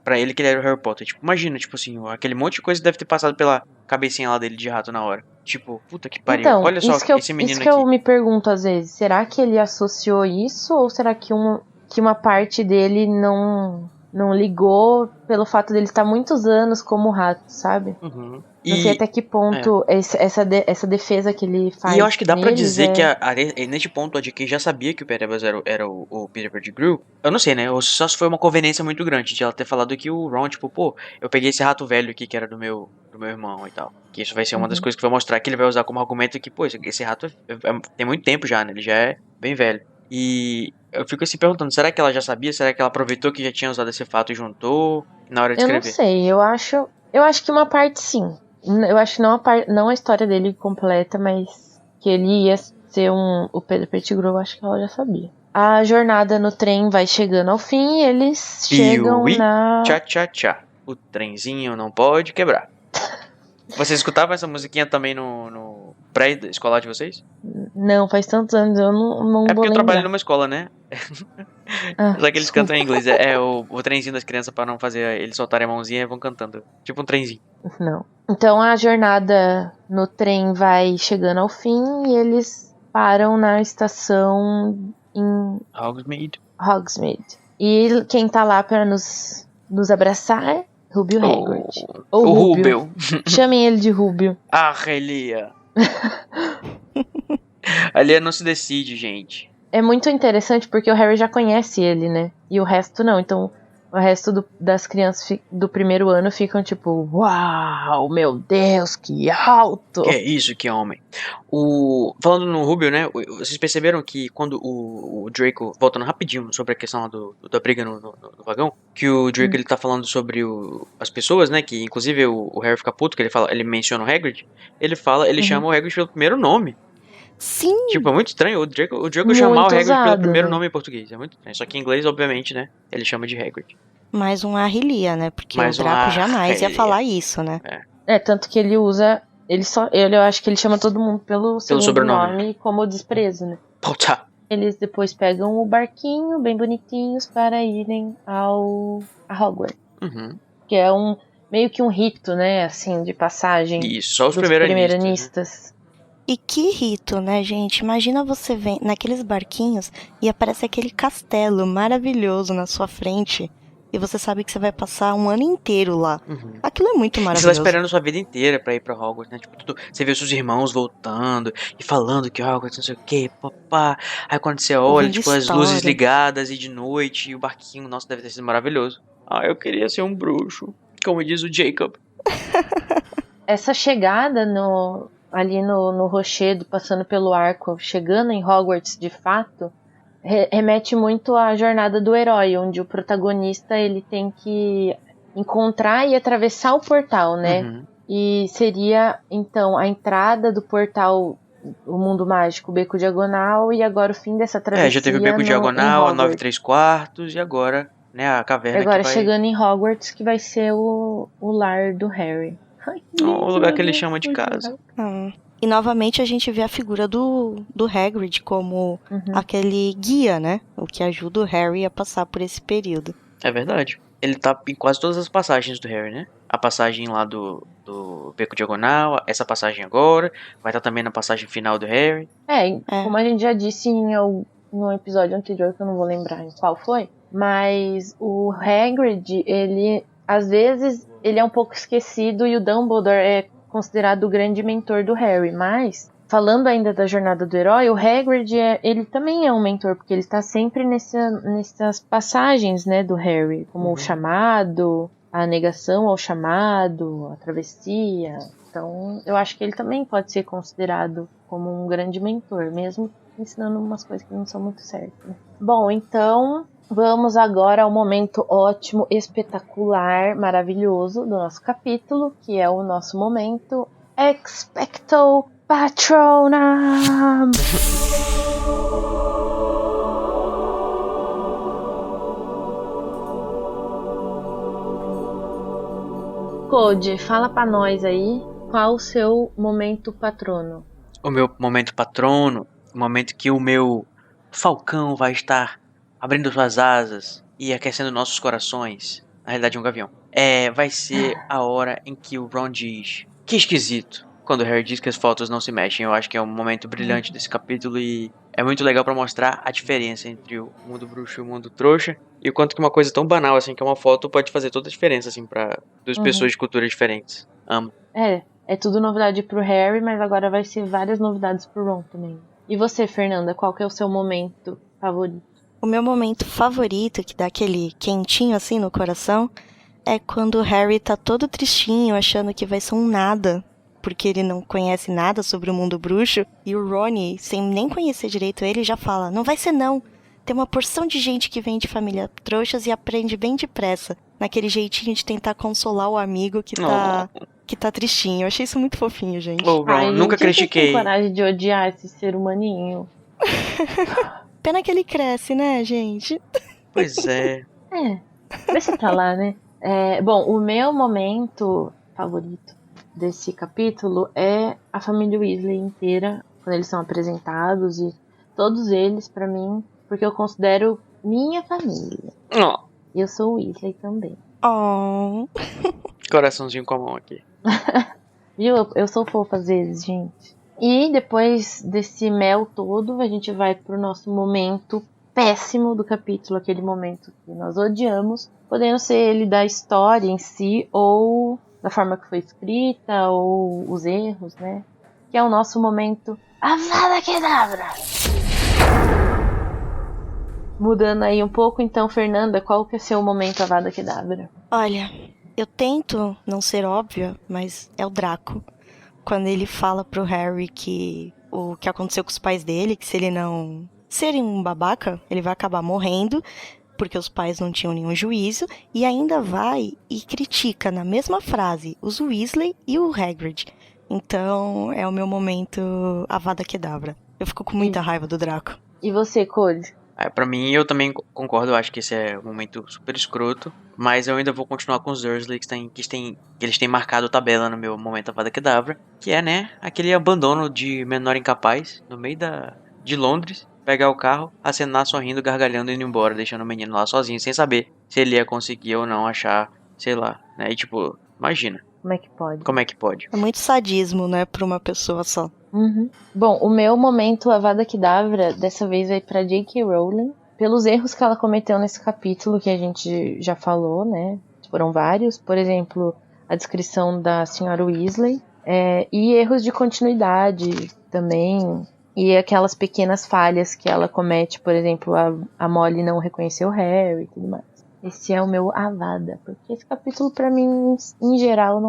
S2: pra ele que ele era o Harry Potter. Tipo, imagina, tipo assim, aquele monte de coisa deve ter passado pela cabecinha lá dele de rato na hora. Tipo, puta que pariu,
S1: Então,
S2: olha só esse menino
S1: isso que
S2: aqui.
S1: eu me pergunto às vezes, será que ele associou isso ou será que uma parte dele não ligou pelo fato dele estar muitos anos como rato, sabe?
S2: Uhum.
S1: Não sei até que ponto essa defesa que ele faz.
S2: E eu acho que dá pra dizer que
S1: é...
S2: neste ponto a JK já sabia que o Perebas era o Peter Pettigrew. Eu não sei, né? Ou só se foi uma conveniência muito grande de ela ter falado que o Ron, tipo, pô, eu peguei esse rato velho aqui que era do meu irmão e tal. Que isso vai ser uma das coisas que vai mostrar que ele vai usar como argumento que, pô, esse rato tem muito tempo já, né? Ele já é bem velho. E eu fico assim perguntando, será que ela já sabia? Será que ela aproveitou que já tinha usado esse fato e juntou na hora de escrever?
S1: Eu não sei, eu acho que uma parte sim. Eu acho que não a história dele completa, mas que ele ia ser o Pedro Pettigrew, eu acho que ela já sabia. A jornada no trem vai chegando ao fim e eles chegam na...
S2: Tchá. O trenzinho não pode quebrar. Vocês escutavam essa musiquinha também no pré-escolar de vocês?
S1: Não, faz tantos anos, eu não vou lembrar.
S2: É porque eu trabalho numa escola, né? Só que eles cantam em inglês. É o trenzinho das crianças pra não fazer eles soltarem a mãozinha e vão cantando. Tipo um trenzinho.
S1: Não. Então a jornada no trem vai chegando ao fim e eles param na estação em Hogsmeade. E quem tá lá pra nos abraçar? Rubio Hagrid.
S2: O Rubio.
S1: Chamem ele de Rubio.
S2: Ah, Relia. A Lia não se decide, gente.
S1: É muito interessante porque o Harry já conhece ele, né? E o resto não. Então O resto das crianças do primeiro ano ficam tipo, uau, meu Deus, que alto!
S2: Que é isso, que homem. Falando no Rubio, né? Vocês perceberam que quando o Draco, voltando rapidinho sobre a questão lá da briga no vagão, que o Draco ele tá falando sobre as pessoas, né? Que inclusive o Harry fica puto, que ele menciona o Hagrid. Ele chama o Hagrid pelo primeiro nome.
S3: Sim!
S2: Tipo, é muito estranho o Draco
S1: Muito
S2: chamar o Hagrid pelo
S1: usado,
S2: primeiro
S1: né?
S2: nome em português. É muito estranho. Só que em inglês, obviamente, né? Ele chama de Hagrid.
S3: Mais um Arrelia, né? Porque
S2: Mais
S3: o
S2: um
S3: Draco jamais ia
S2: Arrelia.
S3: falar isso, né?
S1: Tanto que ele usa. Eu acho que ele chama todo mundo pelo segundo
S2: sobrenome.
S1: nome como desprezo, né?
S2: Puta.
S1: Eles depois pegam o barquinho, bem bonitinhos, para irem a Hogwarts.
S2: Uhum.
S1: Que é meio que um rito, né? Assim, de passagem.
S2: Isso, só os
S1: dos
S2: primeiranistas.
S1: Né?
S3: E que rito, né, gente? Imagina você vem naqueles barquinhos e aparece aquele castelo maravilhoso na sua frente. E você sabe que você vai passar um ano inteiro lá.
S2: Uhum.
S3: Aquilo é muito
S2: Você
S3: maravilhoso.
S2: vai esperando a sua vida inteira pra ir pra Hogwarts, né? Tipo, você vê os seus irmãos voltando e falando que Hogwarts não sei o que, papá. Aí quando você olha,
S3: Ouvindo
S2: tipo, as
S3: história.
S2: luzes ligadas e de noite e o barquinho, nossa, deve ter sido maravilhoso. Eu queria ser um bruxo, como diz o Jacob.
S1: Essa chegada ali no rochedo, passando pelo arco, chegando em Hogwarts de fato, remete muito à jornada do herói, onde o protagonista ele tem que encontrar e atravessar o portal, né?
S2: Uhum.
S1: E seria, então, a entrada do portal, o mundo mágico, o Beco Diagonal, e agora o fim dessa travessia.
S2: Já teve o Beco Diagonal, a 9 3/4 e agora, né, a caverna
S1: agora
S2: que vai...
S1: chegando em Hogwarts, que vai ser o lar do Harry.
S2: O lugar que ele chama de casa.
S3: E novamente a gente vê a figura do Hagrid como aquele guia, né? O que ajuda o Harry a passar por esse período.
S2: É verdade. Ele tá em quase todas as passagens do Harry, né? A passagem lá do Beco Diagonal, essa passagem agora, vai estar também na passagem final do Harry.
S1: Como a gente já disse em um episódio anterior, que eu não vou lembrar em qual foi, mas o Hagrid, ele, às vezes, ele é um pouco esquecido e o Dumbledore é considerado o grande mentor do Harry, mas falando ainda da jornada do herói, o Hagrid ele também é um mentor, porque ele está sempre nessas passagens, né, do Harry, como o chamado, a negação ao chamado, a travessia. Então eu acho que ele também pode ser considerado como um grande mentor, mesmo ensinando umas coisas que não são muito certas, né? Bom, então vamos agora ao momento ótimo, espetacular, maravilhoso do nosso capítulo, que é o nosso momento Expecto Patronum! Code, fala pra nós aí, qual o seu momento patrono?
S2: O meu momento patrono, o momento que o meu falcão vai estar abrindo suas asas e aquecendo nossos corações. Na realidade, um gavião. Vai ser a hora em que o Ron diz: que esquisito. Quando o Harry diz que as fotos não se mexem. Eu acho que é um momento brilhante desse capítulo e é muito legal pra mostrar a diferença entre o mundo bruxo e o mundo trouxa. E o quanto que uma coisa tão banal assim, que é uma foto, pode fazer toda a diferença, assim, pra duas pessoas de culturas diferentes. Amo.
S1: É tudo novidade pro Harry, mas agora vai ser várias novidades pro Ron também. E você, Fernanda, qual que é o seu momento favorito?
S3: O meu momento favorito, que dá aquele quentinho assim no coração, é quando o Harry tá todo tristinho, achando que vai ser um nada, porque ele não conhece nada sobre o mundo bruxo, e o Rony, sem nem conhecer direito ele, já fala: não vai ser não. Tem uma porção de gente que vem de família trouxas e aprende bem depressa, naquele jeitinho de tentar consolar o amigo que tá tristinho. Eu achei isso muito fofinho, gente.
S2: Ron, nunca critiquei.
S1: Eu tenho coragem de odiar esse ser humaninho.
S3: Pena que ele cresce, né, gente?
S2: Pois é.
S1: Deixa pra lá, né? Bom, o meu momento favorito desse capítulo é a família Weasley inteira, quando eles são apresentados, e todos eles, pra mim, porque eu considero minha família. Eu sou Weasley também.
S2: Coraçãozinho com a mão aqui.
S1: Viu? Eu sou fofa às vezes, gente. E depois desse mel todo, a gente vai pro nosso momento péssimo do capítulo, aquele momento que nós odiamos, podendo ser ele da história em si, ou da forma que foi escrita, ou os erros, né? Que é o nosso momento Avada Kedavra! Mudando aí um pouco, então, Fernanda, qual que é seu momento Avada Kedavra?
S3: Olha, eu tento não ser óbvia, mas é o Draco. Quando ele fala pro Harry que o que aconteceu com os pais dele, que se ele não serem um babaca, ele vai acabar morrendo, porque os pais não tinham nenhum juízo, e ainda vai e critica na mesma frase os Weasley e o Hagrid. Então, é o meu momento Avada Kedavra. Eu fico com muita raiva do Draco.
S1: E você, Code?
S2: Pra mim, eu também concordo, eu acho que esse é um momento super escroto, mas eu ainda vou continuar com os Dursley, que eles têm marcado tabela no meu momento Avada Kedavra, que é, né, aquele abandono de menor incapaz no meio de Londres, pegar o carro, acenar sorrindo, gargalhando e indo embora, deixando o menino lá sozinho, sem saber se ele ia conseguir ou não achar, sei lá, né, e tipo, imagina.
S1: Como é que pode?
S2: Como é que pode?
S3: É muito sadismo, né, pra uma pessoa só.
S1: Uhum. Bom, o meu momento Avada Kedavra dessa vez vai pra J.K. Rowling, pelos erros que ela cometeu nesse capítulo que a gente já falou, né? Foram vários, por exemplo, a descrição da senhora Weasley, e erros de continuidade também, e aquelas pequenas falhas que ela comete, por exemplo, a Molly não reconheceu o Harry e tudo mais. Esse é o meu Avada, porque esse capítulo pra mim, em geral,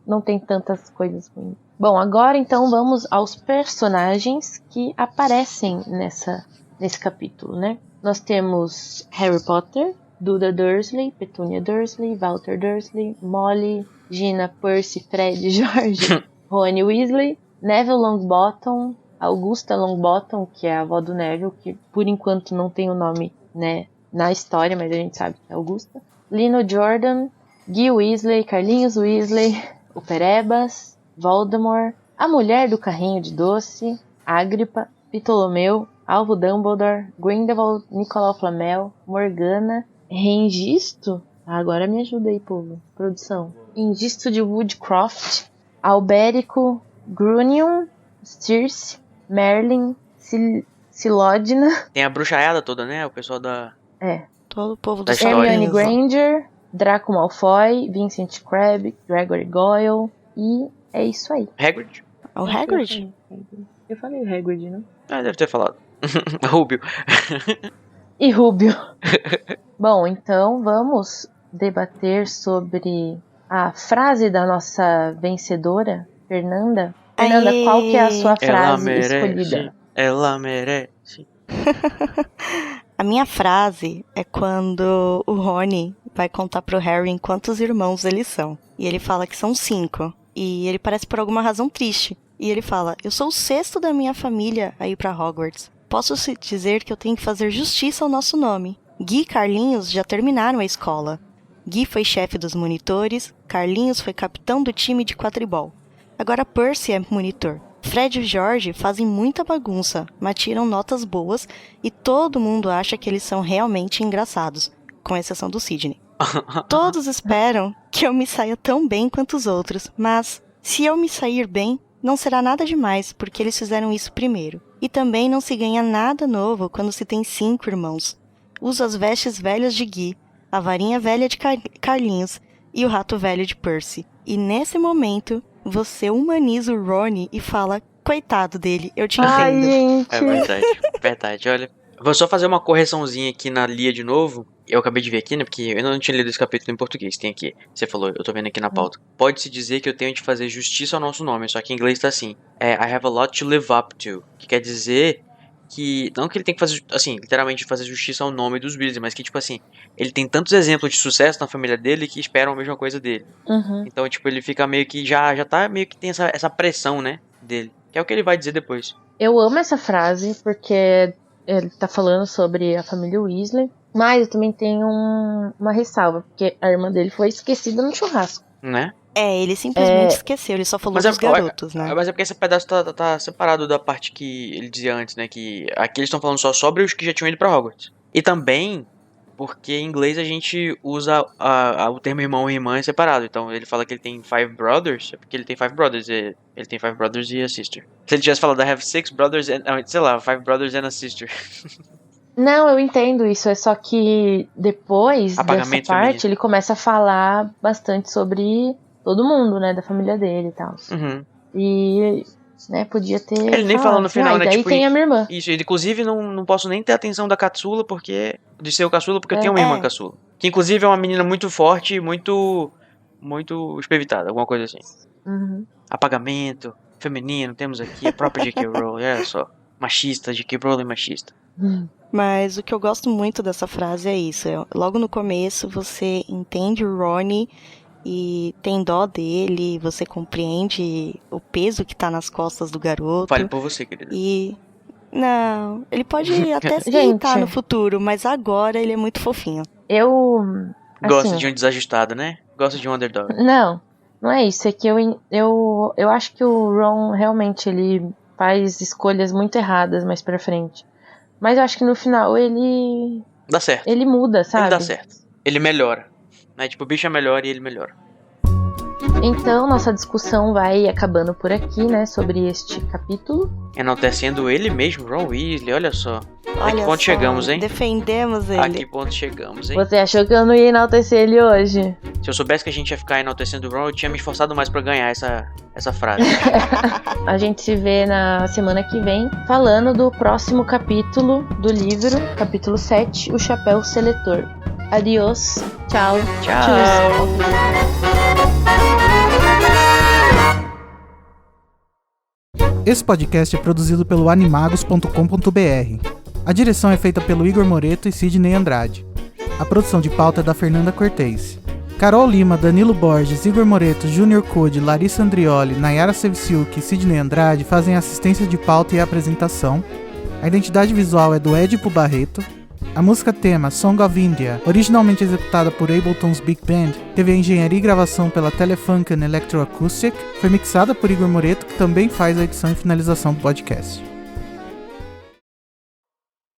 S1: não tem tantas coisas ruins. Bom, agora então vamos aos personagens que aparecem nesse capítulo, né? Nós temos Harry Potter, Duda Dursley, Petunia Dursley, Walter Dursley, Molly, Gina, Percy, Fred, George, Rony Weasley, Neville Longbottom, Augusta Longbottom, que é a avó do Neville, que por enquanto não tem o nome, né, na história, mas a gente sabe que é Augusta, Lino Jordan, Gui Weasley, Carlinhos Weasley, o Perebas, Voldemort, a mulher do carrinho de doce, Agripa, Ptolomeu, Alvo Dumbledore, Grindelwald, Nicolau Flamel, Morgana, Rengisto, agora me ajuda aí, povo, produção, Rengisto de Woodcroft, Albérico, Grunion, Circe, Merlin, Silodina.
S2: Tem a bruxaiada toda, né? O pessoal da...
S3: Todo o povo
S2: Da
S3: do
S2: história.
S1: Hermione Granger, Draco Malfoy, Vincent Crabbe, Gregory Goyle, e é isso aí.
S2: Hagrid?
S3: O Hagrid?
S1: Eu falei o Hagrid, não?
S2: Deve ter falado. Rubio.
S1: E Rubio. Bom, então vamos debater sobre a frase da nossa vencedora, Fernanda. Fernanda,
S3: Aê!
S1: qual que é a sua
S2: Ela
S1: frase
S2: merece.
S1: escolhida?
S2: Ela merece.
S3: A minha frase é quando o Rony vai contar pro Harry em quantos irmãos eles são. E ele fala que são 5. E ele parece por alguma razão triste. E ele fala, eu sou o 6º da minha família a ir pra Hogwarts. Posso dizer que eu tenho que fazer justiça ao nosso nome. Gui e Carlinhos já terminaram a escola. Gui foi chefe dos monitores, Carlinhos foi capitão do time de quadribol. Agora Percy é monitor. Fred e George fazem muita bagunça, mas tiram notas boas e todo mundo acha que eles são realmente engraçados, com exceção do Sidney. Todos esperam que eu me saia tão bem quanto os outros, mas se eu me sair bem, não será nada demais, porque eles fizeram isso primeiro. E também não se ganha nada novo quando se tem 5 irmãos. Uso as vestes velhas de Gui, a varinha velha de Carlinhos e o rato velho de Percy. E nesse momento, você humaniza o Rony e fala, coitado dele, eu te entendo.
S1: Ai, gente.
S2: É verdade, verdade. Olha, vou só fazer uma correçãozinha aqui na Lia de novo. Eu acabei de ver aqui, né, porque eu ainda não tinha lido esse capítulo em português. Tem aqui, você falou, eu tô vendo aqui na pauta. Pode-se dizer que eu tenho de fazer justiça ao nosso nome, só que em inglês tá assim. I have a lot to live up to. Que quer dizer que, não que ele tem que fazer, assim, literalmente fazer justiça ao nome dos Weasley, mas que, tipo assim, ele tem tantos exemplos de sucesso na família dele que esperam a mesma coisa dele.
S1: Uhum.
S2: Então, tipo, ele fica meio que, já tá meio que tem essa pressão, né, dele. Que é o que ele vai dizer depois.
S1: Eu amo essa frase porque ele tá falando sobre a família Weasley, mas eu também tenho uma ressalva, porque a irmã dele foi esquecida no churrasco.
S2: Né?
S3: Ele simplesmente esqueceu, ele só falou dos garotos, né?
S2: Mas é porque esse pedaço tá separado da parte que ele dizia antes, né? Que aqui eles estão falando só sobre os que já tinham ido pra Hogwarts. E também porque em inglês a gente usa o termo irmão e irmã separado. Então ele fala que ele tem 5 brothers, é porque ele tem 5 brothers. Ele tem 5 brothers e a sister. Se ele tivesse falado I have 6 brothers and, sei lá, 5 brothers and a sister.
S1: Não, eu entendo isso, é só que depois
S2: Apagamento
S1: dessa parte
S2: feminino.
S1: ele começa a falar bastante sobre todo mundo, né, da família dele e tal.
S2: Uhum.
S1: E né, podia ter
S2: Ele nem
S1: falado
S2: falou no
S1: assim,
S2: final,
S1: e
S2: né?
S1: daí
S2: Tipo,
S1: tem a minha irmã.
S2: Isso, ele, inclusive não posso nem ter a atenção da Katsula de ser o caçula, porque eu tenho uma irmã caçula. Que inclusive é uma menina muito forte, muito espevitada, alguma coisa assim.
S1: Uhum.
S2: Apagamento, feminino, temos aqui a própria J.K. Rowling, olha só. Machista, J.K. Rowling machista.
S3: Mas o que eu gosto muito dessa frase é isso. Logo no começo você entende o Rony e tem dó dele, você compreende o peso que tá nas costas do garoto.
S2: Fale por você, querida.
S3: E... Não, ele pode até se
S1: Gente.
S3: irritar no futuro, mas agora ele é muito fofinho.
S1: Eu...
S2: Gosta
S1: assim,
S2: de um desajustado, né? Gosta de um underdog.
S1: Não é isso, é que eu acho que o Ron realmente ele faz escolhas muito erradas mais pra frente. Mas eu acho que no final ele
S2: Dá certo.
S1: ele muda, sabe?
S2: Ele dá certo. Ele melhora. Né? Tipo, o bicho é melhor e ele melhora.
S1: Então, nossa discussão vai acabando por aqui, né, sobre este capítulo.
S2: Enaltecendo ele mesmo, Ron Weasley, olha só. A
S3: Olha
S2: que ponto
S3: só,
S2: chegamos, hein?
S3: Defendemos
S2: A
S3: ele.
S2: que ponto chegamos, hein?
S1: Você achou que eu não ia enaltecer ele hoje?
S2: Se eu soubesse que a gente ia ficar enaltecendo o Ron, eu tinha me esforçado mais pra ganhar essa frase.
S1: A gente se vê na semana que vem falando do próximo capítulo do livro, capítulo 7, O Chapéu Seletor. Adiós, tchau,
S2: Tchau.
S4: Esse podcast é produzido pelo animagos.com.br. A direção é feita pelo Igor Moreto e Sidney Andrade. A produção de pauta é da Fernanda Cortez. Carol Lima, Danilo Borges, Igor Moreto, Júnior Code, Larissa Andrioli, Nayara Sevciuk e Sidney Andrade fazem assistência de pauta e apresentação. A identidade visual é do Edipo Barreto. A música tema Song of India, originalmente executada por Ableton's Big Band, teve a engenharia e gravação pela Telefunken Electroacoustic, foi mixada por Igor Moreto, que também faz a edição e finalização do podcast.